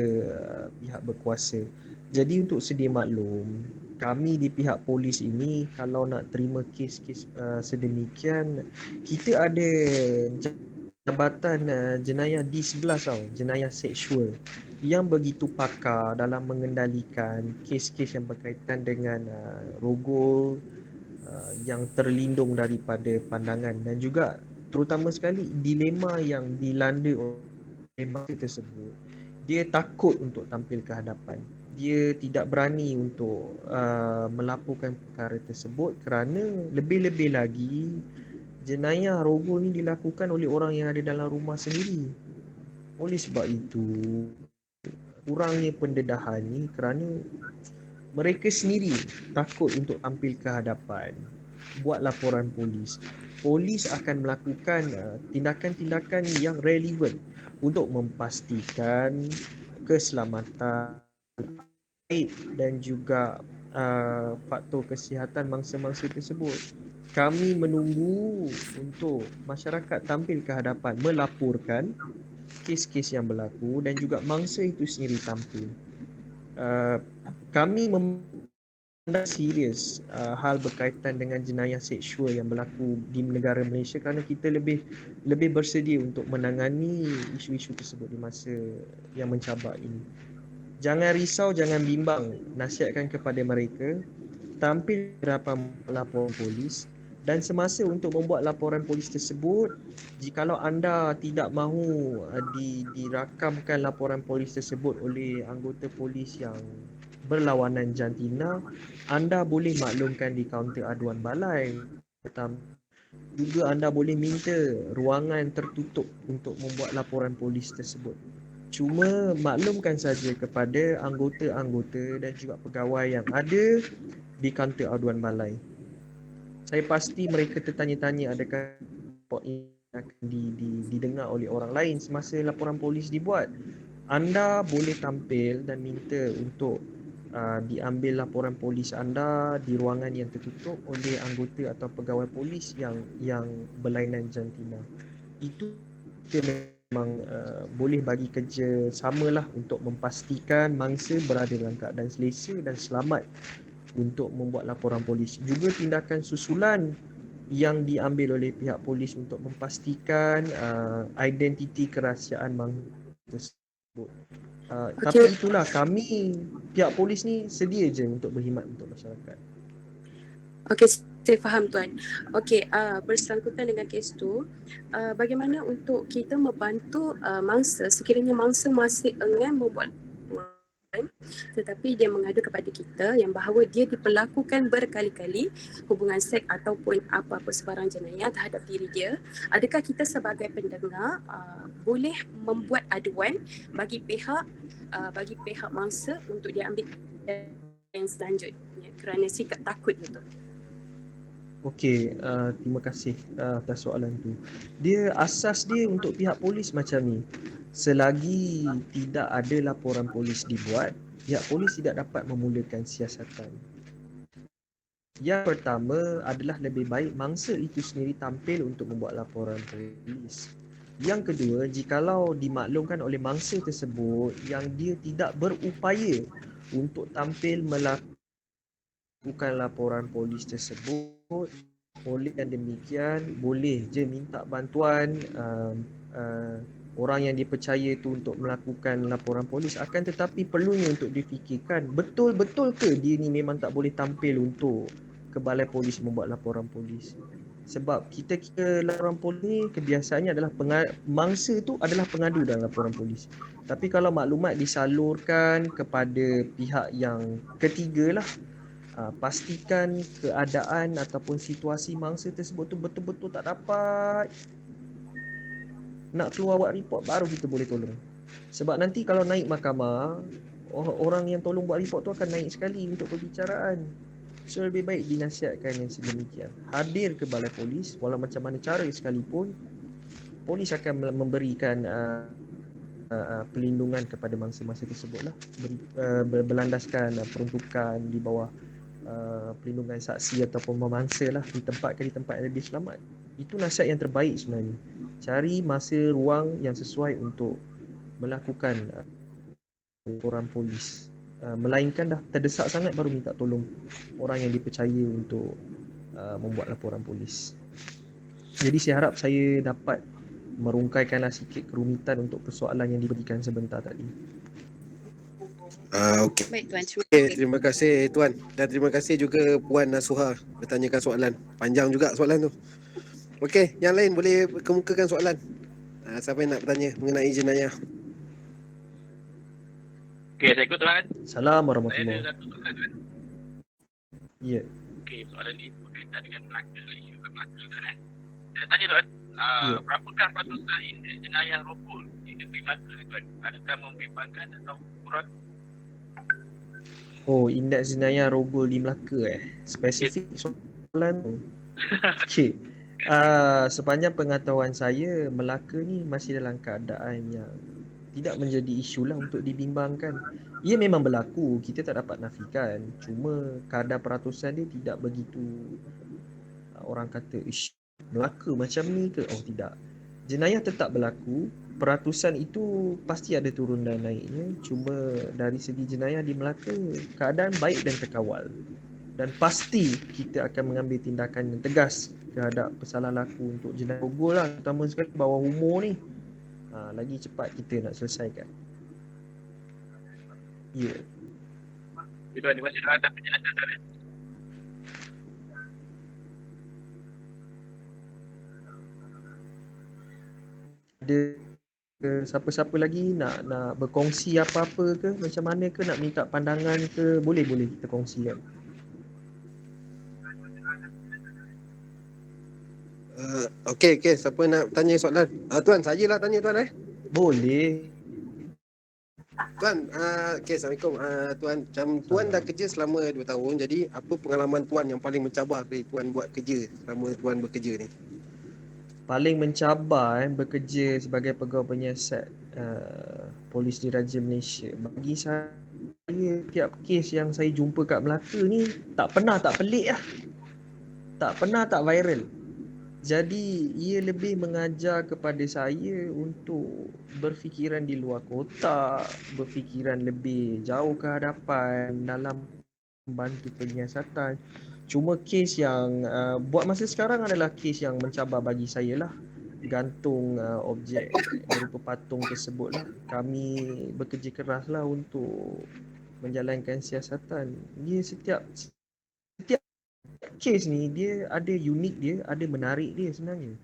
pihak berkuasa. Jadi untuk sedia maklum, kami di pihak polis ini kalau nak terima kes-kes sedemikian, kita ada jabatan jenayah D11 tau, jenayah seksual, yang begitu pakar dalam mengendalikan kes-kes yang berkaitan dengan rogol yang terlindung daripada pandangan, dan juga terutama sekali dilema yang dilanda oleh mangsa tersebut. Dia takut untuk tampil ke hadapan. Dia tidak berani untuk melaporkan perkara tersebut kerana lebih-lebih lagi jenayah rogol ni dilakukan oleh orang yang ada dalam rumah sendiri. Oleh sebab itu, kurangnya pendedahan ni kerana mereka sendiri takut untuk tampil ke hadapan, buat laporan polis. Polis akan melakukan tindakan-tindakan yang relevan untuk memastikan keselamatan dan juga faktor kesihatan mangsa-mangsa tersebut. Kami menunggu untuk masyarakat tampil ke hadapan melaporkan kes-kes yang berlaku dan juga mangsa itu sendiri tampil. Kami memandang serius hal berkaitan dengan jenayah seksual yang berlaku di negara Malaysia kerana kita lebih bersedia untuk menangani isu-isu tersebut di masa yang mencabar ini. Jangan risau, jangan bimbang. Nasihatkan kepada mereka tampil di hadapan laporan polis Dan semasa untuk membuat laporan polis tersebut, jikalau anda tidak mahu dirakamkan laporan polis tersebut oleh anggota polis yang berlawanan jantina, anda boleh maklumkan di kaunter aduan balai. Juga anda boleh minta ruangan tertutup untuk membuat laporan polis tersebut. Cuma maklumkan saja kepada anggota-anggota dan juga pegawai yang ada di kaunter aduan balai. Saya pasti mereka tertanya-tanya adakah report ini akan didengar oleh orang lain semasa laporan polis dibuat. Anda boleh tampil dan minta untuk diambil laporan polis anda di ruangan yang tertutup oleh anggota atau pegawai polis yang berlainan jantina. Itu memang boleh bagi kerja samalah untuk memastikan mangsa berada dalam keadaan selesa dan selamat untuk membuat laporan polis. Juga tindakan susulan yang diambil oleh pihak polis untuk memastikan identiti kerahsiaan mangsa tersebut. Tapi itulah, kami pihak polis ni sedia je untuk berkhidmat untuk masyarakat. Okey, saya faham Tuan. Okey, bersangkutan dengan kes tu, bagaimana untuk kita membantu mangsa sekiranya mangsa masih enggan membuat tetapi dia mengadu kepada kita yang bahawa dia diperlakukan berkali-kali hubungan seks ataupun apa-apa sebarang jenayah terhadap diri dia. Adakah kita sebagai pendengar boleh membuat aduan bagi pihak mangsa untuk dia ambil yang selanjutnya kerana sikap takut itu? Okey, terima kasih atas soalan tu. Asas dia untuk pihak polis macam ni. Selagi tidak ada laporan polis dibuat, pihak polis tidak dapat memulakan siasatan. Yang pertama adalah lebih baik mangsa itu sendiri tampil untuk membuat laporan polis. Yang kedua, jikalau dimaklumkan oleh mangsa tersebut yang dia tidak berupaya untuk tampil melakukan laporan polis tersebut, oleh yang demikian boleh je minta bantuan orang yang dipercaya tu untuk melakukan laporan polis. Akan tetapi perlunya untuk difikirkan, betul-betul ke dia ni memang tak boleh tampil untuk ke balai polis membuat laporan polis. Sebab kita laporan polis ni kebiasaannya adalah mangsa tu adalah pengadu dalam laporan polis. Tapi kalau maklumat disalurkan kepada pihak yang ketiga lah, pastikan keadaan ataupun situasi mangsa tersebut tu betul-betul tak dapat nak keluar buat report, baru kita boleh tolong. Sebab nanti kalau naik mahkamah, orang yang tolong buat report tu akan naik sekali untuk perbicaraan. So lebih baik dinasihatkan yang sedemikian. Hadir ke balai polis, walau macam mana cara sekalipun, polis akan memberikan perlindungan kepada mangsa-mangsa tersebut lah. Berlandaskan peruntukan di bawah perlindungan saksi ataupun memangsa lah, ditempatkan di tempat yang lebih selamat. Itu nasihat yang terbaik sebenarnya. Cari masa ruang yang sesuai untuk melakukan laporan polis. Melainkan dah terdesak sangat baru minta tolong orang yang dipercaya untuk membuat laporan polis. Jadi saya harap saya dapat merungkaikanlah sikit kerumitan untuk persoalan yang diberikan sebentar tadi. Okey. Baik Tuan, Terima kasih Tuan, dan terima kasih juga Puan Nasuha bertanyakan soalan. Panjang juga soalan tu. Okey, yang lain boleh kemukakan soalan. Siapa yang nak bertanya mengenai jenayah? Okey, saya ikut Tuan. Assalamualaikum Saya warahmatullahi ada satu soalan Tuan. Ya. Okey, soalan ni berkaitan dengan Melaka, isu Melaka Tuan. Saya tanya Tuan, berapakah patusan indeks jenayah rogol di negeri Melaka Tuan? Adakah membimbangkan atau kurang? Oh, indeks jenayah rogol di Melaka spesifik soalan tu. Okey. Sepanjang pengetahuan saya, Melaka ni masih dalam keadaan yang tidak menjadi isu lah untuk dibimbangkan. Ia memang berlaku, kita tak dapat nafikan. Cuma kadar peratusan dia tidak begitu orang kata, Melaka macam ni ke? Oh tidak. Jenayah tetap berlaku, peratusan itu pasti ada turun dan naiknya. Cuma dari segi jenayah di Melaka, keadaan baik dan terkawal. Dan pasti kita akan mengambil tindakan yang tegas terhadap pesalah laku untuk jenayah rogol lah, terutama sekali bawah umur ni. Lagi cepat kita nak selesaikan. Ya. Tuan, terima kasih Tuan atas penjelasan Tuan. ada siapa-siapa lagi nak berkongsi apa-apa ke, macam mana ke, nak minta pandangan ke, boleh kita kongsikan. Okey, siapa nak tanya soalan? Tuan, sajalah tanya tuan Boleh. Tuan, okey, Assalamualaikum. Tuan, macam tuan dah kerja selama 2 tahun, jadi apa pengalaman tuan yang paling mencabar dari tuan buat kerja selama tuan bekerja ni? Paling mencabar bekerja sebagai pegawai penyiasat Polis Diraja Malaysia. Bagi saya, tiap kes yang saya jumpa kat Melaka ni tak pernah tak pelik lah. Tak pernah tak viral. Jadi ia lebih mengajar kepada saya untuk berfikiran di luar kotak, berfikiran lebih jauh ke hadapan dalam membantu penyiasatan. Cuma kes yang buat masa sekarang adalah kes yang mencabar bagi saya lah. Gantung objek berupa patung tersebut lah. Kami bekerja keras lah untuk menjalankan siasatan. Dia setiap kes ni dia ada unik dia, ada menarik dia sebenarnya.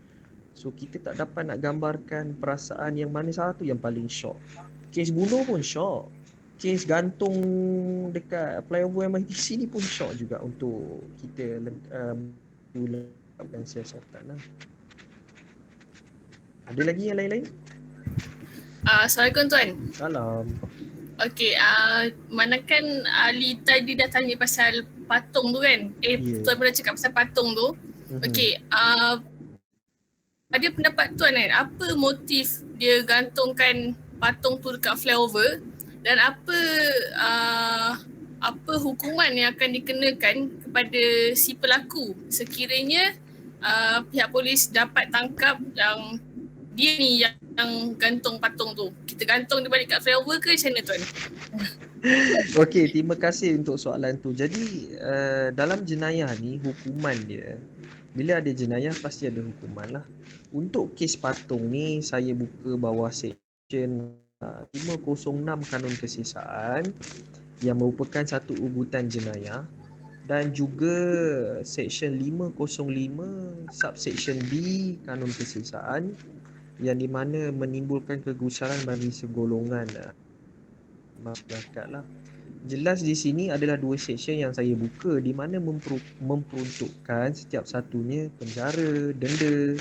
So kita tak dapat nak gambarkan perasaan yang mana satu yang paling shock. Kes bunuh pun shock. Kes gantung dekat flyover MITC ni pun shock juga untuk kita lengkapkan siasatan lah. Ada lagi yang lain-lain? Assalamualaikum tuan. Salam. Okey, manakan Ali tadi dah tanya pasal patung tu kan? Tuan pernah cakap pasal patung tu. Okey, ada pendapat tuan kan, apa motif dia gantungkan patung tu dekat flyover dan apa hukuman yang akan dikenakan kepada si pelaku sekiranya pihak polis dapat tangkap yang dia ni yang gantung patung tu. Kita gantung dia balik kat flyover ke macam mana tuan? Okey, terima kasih untuk soalan tu. Jadi dalam jenayah ni hukuman dia, bila ada jenayah pasti ada hukuman lah. Untuk kes patung ni saya buka bawah section 506 Kanun Kesisaan yang merupakan satu ugutan jenayah, dan juga section 505 subsection B Kanun Kesisaan yang di mana menimbulkan kegusaran bagi segolongan masyarakat lah. Jelas di sini adalah dua section yang saya buka di mana memperuntukkan setiap satunya penjara, denda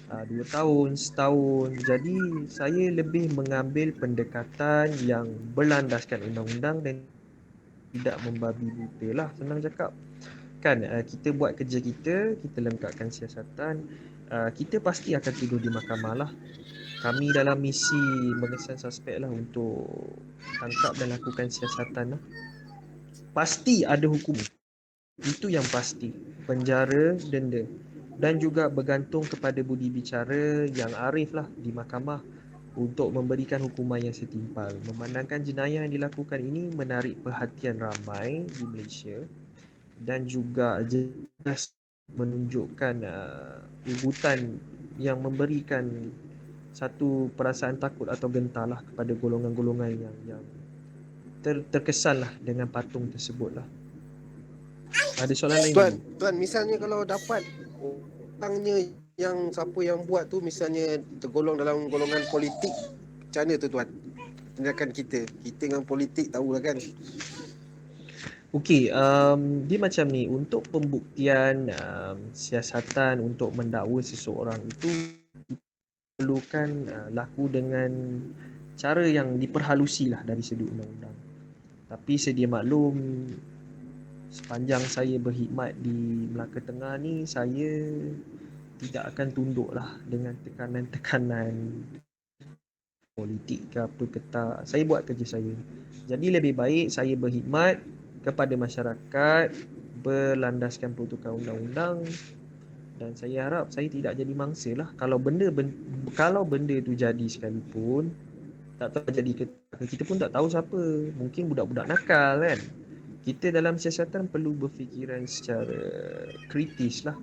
2 tahun, setahun. Jadi saya lebih mengambil pendekatan yang berlandaskan undang-undang dan tidak membabi buta lah, senang cakap. Kan kita buat kerja kita lengkapkan siasatan, kita pasti akan tidur di mahkamah lah. Kami dalam misi mengesan suspek lah untuk tangkap dan lakukan siasatan lah. Pasti ada hukum, itu yang pasti. Penjara, denda, dan juga bergantung kepada budi bicara yang arif lah di mahkamah untuk memberikan hukuman yang setimpal. Memandangkan jenayah yang dilakukan ini menarik perhatian ramai di Malaysia dan juga jelas menunjukkan ugutan yang memberikan satu perasaan takut atau gentar lah kepada golongan-golongan yang terkesan lah dengan patung tersebut lah. Ada soalan lain? Tuan, misalnya kalau dapat orangnya yang siapa yang buat tu misalnya tergolong dalam golongan politik, macam mana tu tuan? Tindakan kita dengan politik tahulah kan. Okey, dia macam ni, untuk pembuktian siasatan untuk mendakwa seseorang itu perlukan laku dengan cara yang diperhalusi lah dari sudut undang-undang. Tapi sedia maklum, sepanjang saya berkhidmat di Melaka Tengah ni, saya tidak akan tunduk lah dengan tekanan-tekanan politik ke apa ke tak. Saya buat kerja saya. Jadi lebih baik saya berkhidmat kepada masyarakat berlandaskan peruntukan undang-undang, dan saya harap saya tidak jadi mangsa lah. Kalau benda tu jadi sekalipun, tak tahu jadi ke kita pun tak tahu siapa. Mungkin budak-budak nakal kan. Kita dalam siasatan perlu berfikiran secara kritis lah.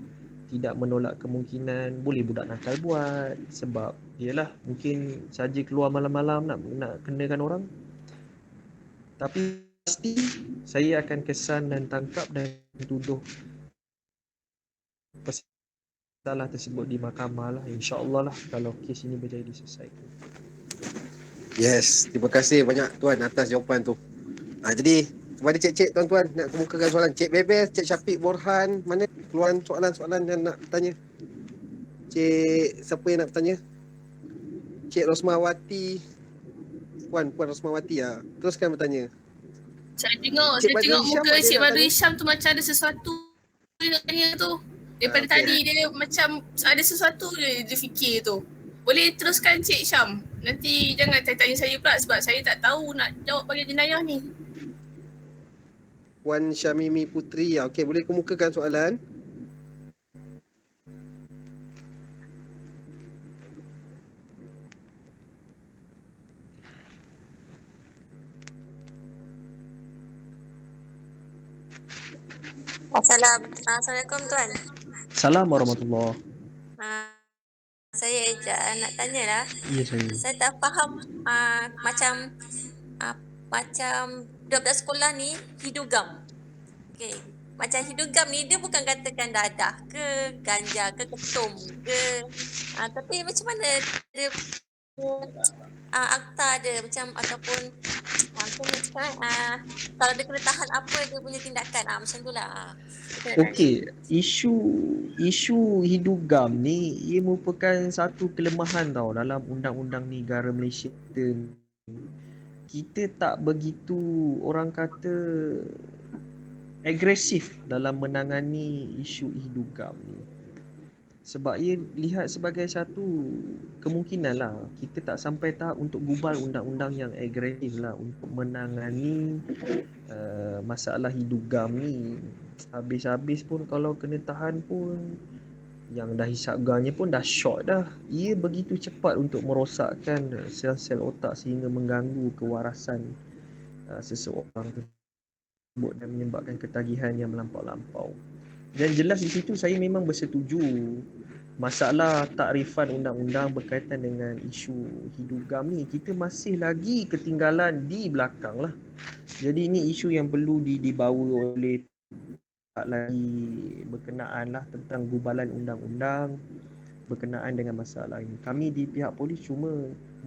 Tidak menolak kemungkinan boleh budak nakal buat, sebab yalah mungkin saja keluar malam-malam nak kenakan orang. Tapi pasti saya akan kesan dan tangkap dan tuduh masalah tersebut di mahkamah lah, insya-Allah lah kalau kes ini berjaya diselesaikan. Yes, terima kasih banyak tuan atas jawapan tu. Jadi kepada cik-cik tuan-tuan nak kemukakan soalan. Cik Bebes, Cik Syafiq, Borhan, mana keluaran soalan-soalan yang nak bertanya? Cik, siapa yang nak bertanya? Cik Rosmawati. Puan Rosmawati ah. Teruskan bertanya. Saya Cik tengok Badrul Hisham muka ada Cik nak Badrul tanya? Hisham tu macam ada sesuatu dia nak tanya tu. Daripada okey. tadi dia macam ada sesuatu dia fikir tu. Boleh teruskan Cik Syam. Nanti jangan tanya saya pula sebab saya tak tahu nak jawab bagian jenayah ni. Puan Syamimi Putri. Okey, boleh kemukakan soalan? Assalamualaikum tuan. Assalamualaikum warahmatullahi. Saya Eja nak tanya lah. Ya saya. Saya tak faham macam budak-budak sekolah ni hidugam. Okey. Macam hidugam ni dia bukan katakan dadah ke ganja ke ketum ke. Tapi macam mana dia akta dia macam ataupun kalau dia kena tahan apa dia punya tindakan macam tu lah. Okey, isu hidugam ni ia merupakan satu kelemahan tau dalam undang-undang negara Malaysia kita. Kita tak begitu orang kata agresif dalam menangani isu hidugam ni. Sebab ia lihat sebagai satu kemungkinan lah. Kita tak sampai tahap untuk gubal undang-undang yang agresif lah untuk menangani masalah hidugam ni. Habis-habis pun kalau kena tahan pun yang dah hisap gamnya pun dah short dah. Ia begitu cepat untuk merosakkan sel-sel otak sehingga mengganggu kewarasan seseorang tersebut dan menyebabkan ketagihan yang melampau-lampau. Dan jelas di situ saya memang bersetuju masalah takrifan undang-undang berkaitan dengan isu hidugam ni kita masih lagi ketinggalan di belakang lah. Jadi ini isu yang perlu dibawa oleh lagi berkenaan lah tentang gubalan undang-undang berkenaan dengan masalah ini. Kami di pihak polis cuma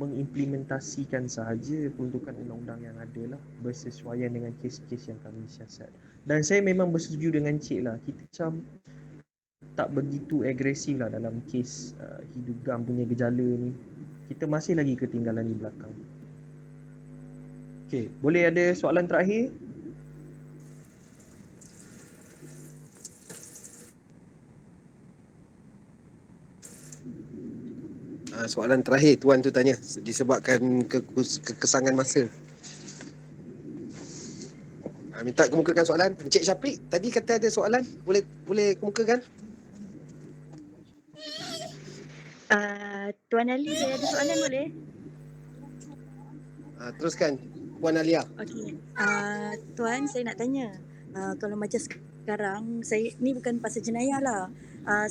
mengimplementasikan sahaja peruntukan undang-undang yang ada lah bersesuaian dengan kes-kes yang kami siasat. Dan saya memang bersetuju dengan Cik lah, kita macam tak begitu agresif lah dalam kes hidugam punya gejala ni. Kita masih lagi ketinggalan di belakang. Okey, boleh ada soalan terakhir? Soalan terakhir tuan tu tanya disebabkan kekesangan masa. Minta kemukakan soalan. Encik Syafiq tadi kata ada soalan, boleh kemukakan? Tuan Ali, saya ada soalan boleh? Teruskan Puan Alia. Okey. Tuan, saya nak tanya. Kalau macam sekarang, saya ni bukan pasal jenayah lah.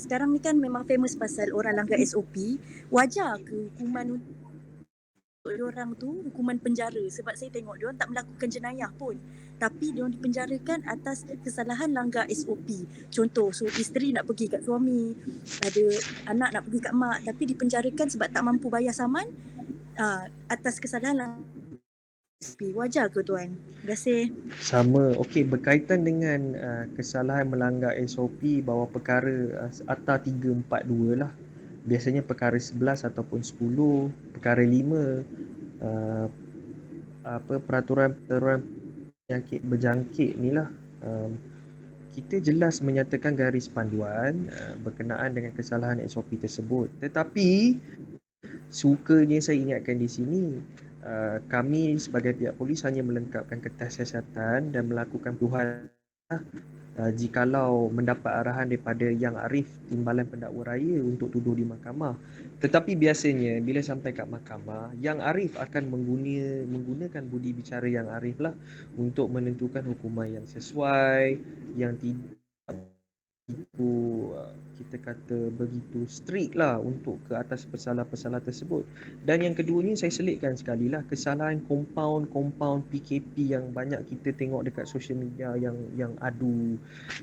Sekarang ni kan memang famous pasal orang langgar SOP. Wajar ke hukuman untuk diorang tu hukuman penjara? Sebab saya tengok diorang tak melakukan jenayah pun, tapi diorang dipenjarakan atas kesalahan langgar SOP. Contoh, so isteri nak pergi kat suami, ada anak nak pergi kat mak, tapi dipenjarakan sebab tak mampu bayar saman atas kesalahan langgar SOP. Wajar ke tuan? Terima kasih. Sama. Okey, berkaitan dengan kesalahan melanggar SOP bahawa perkara Akta 342 lah. Biasanya perkara 11 ataupun 10, perkara 5 peraturan penyakit berjangkit ni lah. Kita jelas menyatakan garis panduan berkenaan dengan kesalahan SOP tersebut. Tetapi sukanya saya ingatkan di sini, kami sebagai pihak polis hanya melengkapkan kertas siasatan dan melakukan perubahan jikalau mendapat arahan daripada Yang Arif Timbalan Pendakwa Raya untuk tuduh di mahkamah. Tetapi biasanya bila sampai kat mahkamah, Yang Arif akan menggunakan budi bicara Yang Arif lah untuk menentukan hukuman yang sesuai, yang tidak kita kata begitu strict lah untuk ke atas pesalah-pesalah tersebut. Dan yang keduanya saya selitkan sekali lah kesalahan compound PKP yang banyak kita tengok dekat social media yang adu.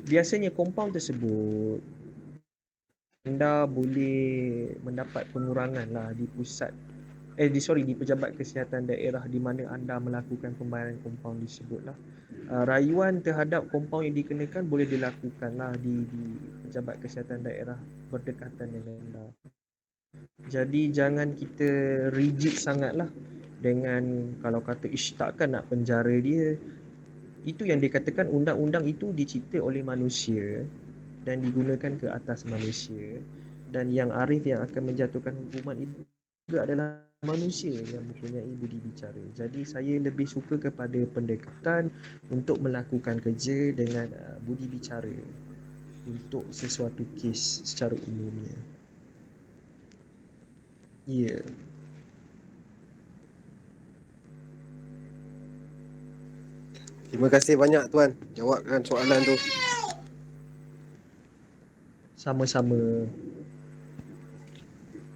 Biasanya compound tersebut anda boleh mendapat pengurangan lah di di pejabat kesihatan daerah di mana anda melakukan pembayaran kompaun tersebut lah. Rayuan terhadap kompaun yang dikenakan boleh dilakukan lah di pejabat kesihatan daerah berdekatan dengan anda. Jadi jangan kita rigid sangat lah dengan kalau kata takkan nak penjara dia. Itu yang dikatakan undang-undang itu dicipta oleh manusia dan digunakan ke atas manusia, dan yang arif yang akan menjatuhkan hukuman itu juga adalah manusia yang mempunyai budi bicara. Jadi saya lebih suka kepada pendekatan untuk melakukan kerja dengan budi bicara untuk sesuatu kes secara umumnya. Ya. Terima kasih banyak Tuan jawabkan soalan tu. Sama-sama.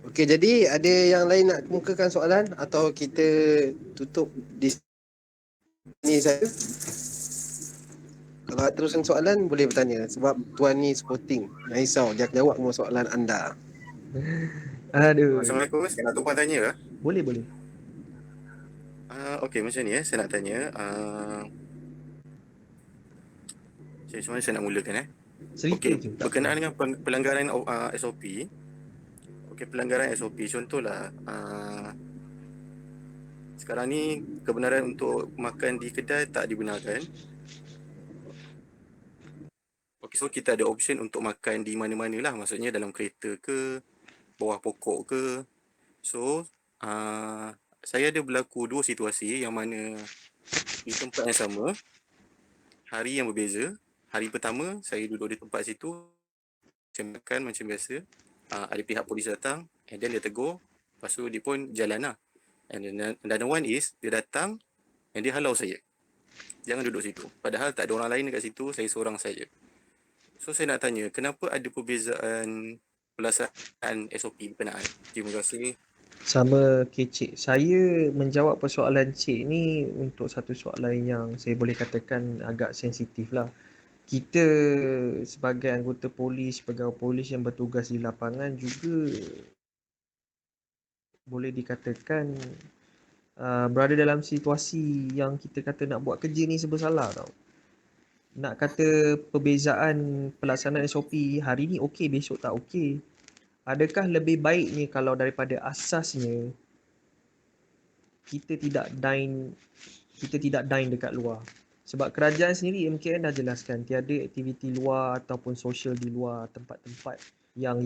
Okey, jadi ada yang lain nak kemukakan soalan atau kita tutup di sini saja? Kalau ada teruskan soalan boleh bertanya sebab Tuan ni sporting. Jangan risau, dia akan jawab semua soalan anda. Aduh. Assalamualaikum, saya nak tumpang tanya ke? Boleh. Okey, macam ni saya nak tanya. Macam mana saya nak mulakan Cerita Okey, je. berkenaan dengan pelanggaran SOP. Okey, pelanggaran SOP contohlah sekarang ni kebenaran untuk makan di kedai tak dibenarkan. Okey, so kita ada option untuk makan di mana-mana lah, maksudnya dalam kereta ke, bawah pokok ke. So, saya ada berlaku dua situasi yang mana di tempat yang sama, hari yang berbeza. Hari pertama, saya duduk di tempat situ, saya makan macam biasa. Ada pihak polis datang, and then dia tegur. Lepas tu dia pun jalan lah. And then another one is, dia datang, and dia halau saya. Jangan duduk situ. Padahal tak ada orang lain dekat situ, saya seorang saja. So, saya nak tanya, kenapa ada perbezaan pelaksanaan SOP berkenaan? Terima kasih. Sama kecik. Saya menjawab persoalan cik ni untuk satu soalan yang saya boleh katakan agak sensitif lah. Kita sebagai anggota polis, pegawai polis yang bertugas di lapangan juga boleh dikatakan berada dalam situasi yang kita kata nak buat kerja ni serba salah tau. Nak kata perbezaan pelaksanaan SOP hari ni okey, besok tak okey. Adakah lebih baiknya kalau daripada asasnya kita tidak dine dekat luar? Sebab kerajaan sendiri, MKN dah jelaskan tiada aktiviti luar ataupun sosial di luar tempat-tempat yang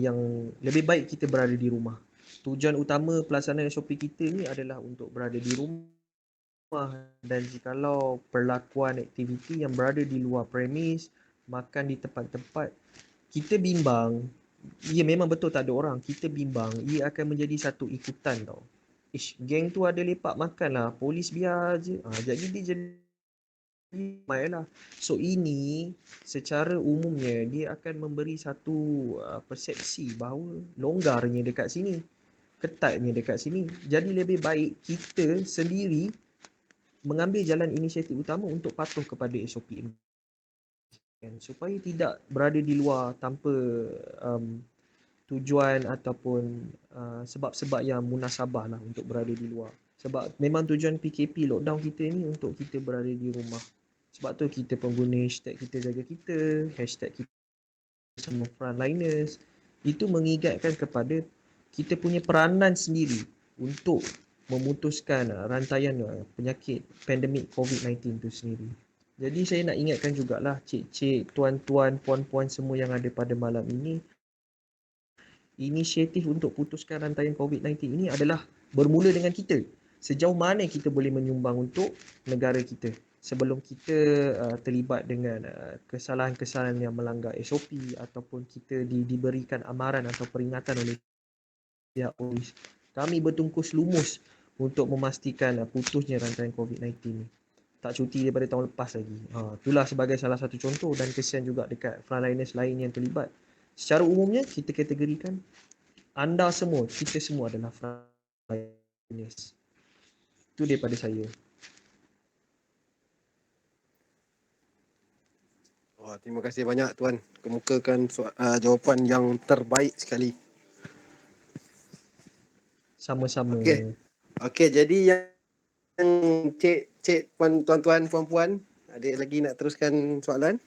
lebih baik kita berada di rumah. Tujuan utama pelaksanaan SOP kita ni adalah untuk berada di rumah, dan jikalau perlakuan aktiviti yang berada di luar premis, makan di tempat-tempat, kita bimbang. Ya, memang betul tak ada orang, kita bimbang ia akan menjadi satu ikutan tau. Geng tu ada lepak makan lah, polis biar je. Jadi dia jadi mainlah. So ini secara umumnya dia akan memberi satu persepsi bahawa longgarnya dekat sini, ketatnya dekat sini. Jadi lebih baik kita sendiri mengambil jalan inisiatif utama untuk patuh kepada SOP ini, supaya tidak berada di luar tanpa tujuan ataupun sebab-sebab yang munasabah lah untuk berada di luar. Sebab memang tujuan PKP lockdown kita ni untuk kita berada di rumah. Sebab tu kita pengguna hashtag kita jaga kita, hashtag kita semua frontliners. Itu mengingatkan kepada kita punya peranan sendiri untuk memutuskan rantaian penyakit pandemik COVID-19 tu sendiri. Jadi saya nak ingatkan jugalah cik-cik, tuan-tuan, puan-puan semua yang ada pada malam ini, inisiatif untuk putuskan rantaian COVID-19 ini adalah bermula dengan kita. Sejauh mana kita boleh menyumbang untuk negara kita sebelum kita terlibat dengan kesalahan-kesalahan yang melanggar SOP ataupun kita diberikan amaran atau peringatan oleh pihak polis. Kami bertungkus lumus untuk memastikan putusnya rantaian COVID-19 ni. Tak cuti daripada tahun lepas lagi. Itulah sebagai salah satu contoh dan kesian juga dekat frontliners lain yang terlibat. Secara umumnya kita kategorikan anda semua, kita semua adalah frontliners. Itu daripada saya. Oh, terima kasih banyak Tuan. Kemukakan jawapan yang terbaik sekali. Sama-sama. Okey. Okey, jadi yang cik tuan-tuan puan-puan, ada lagi nak teruskan soalan?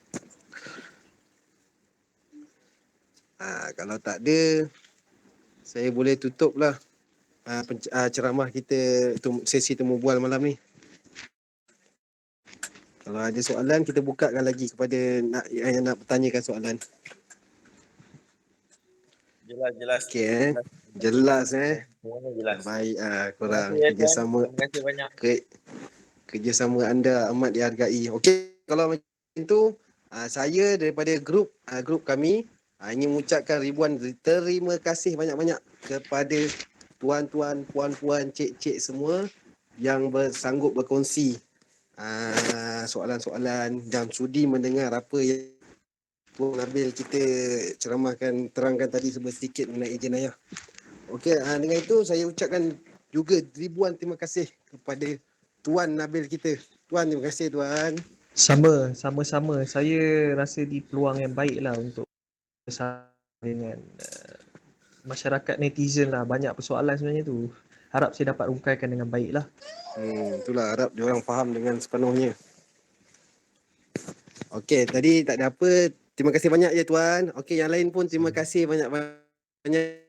Kalau tak ada, saya boleh tutup lah ceramah kita, sesi temu bual malam ni. Kalau ada soalan, kita bukakan lagi kepada yang nak bertanyakan soalan. Jelas. Okey, jelas Semuanya jelas. Baik, korang Terima kasih, kerjasama. Terima kasih banyak. Kerjasama anda amat dihargai. Okey, kalau macam tu, saya daripada grup kami ingin mengucapkan ribuan terima kasih banyak-banyak kepada tuan-tuan, puan-puan, cik-cik semua yang sanggup berkongsi soalan-soalan dan sudi mendengar apa yang Puan Nabil kita ceramahkan, terangkan tadi sedikit mengenai jenayah. Okey, dengan itu saya ucapkan juga ribuan terima kasih kepada Tuan Nabil kita. Tuan, terima kasih Tuan. Sama-sama. Saya rasa di peluang yang baik lah untuk bersama dengan masyarakat netizen lah. Banyak persoalan sebenarnya tu. Harap saya dapat rungkaikan dengan baik lah. Itulah, harap diorang faham dengan sepenuhnya. Okey, tadi tak ada apa. Terima kasih banyak ya Tuan. Okey, yang lain pun terima kasih banyak-banyak.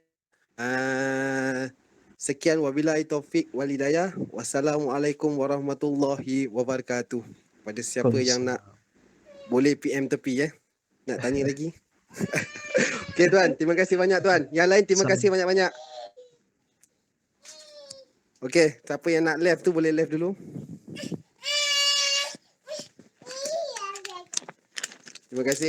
Sekian wabillahi taufik wal hidayah. Wassalamualaikum warahmatullahi wabarakatuh. Pada siapa yang nak, boleh PM tepi nak tanya lagi. Okey Tuan, terima kasih banyak Tuan. Yang lain terima kasih banyak-banyak. Okey, siapa yang nak left tu boleh left dulu. Terima kasih.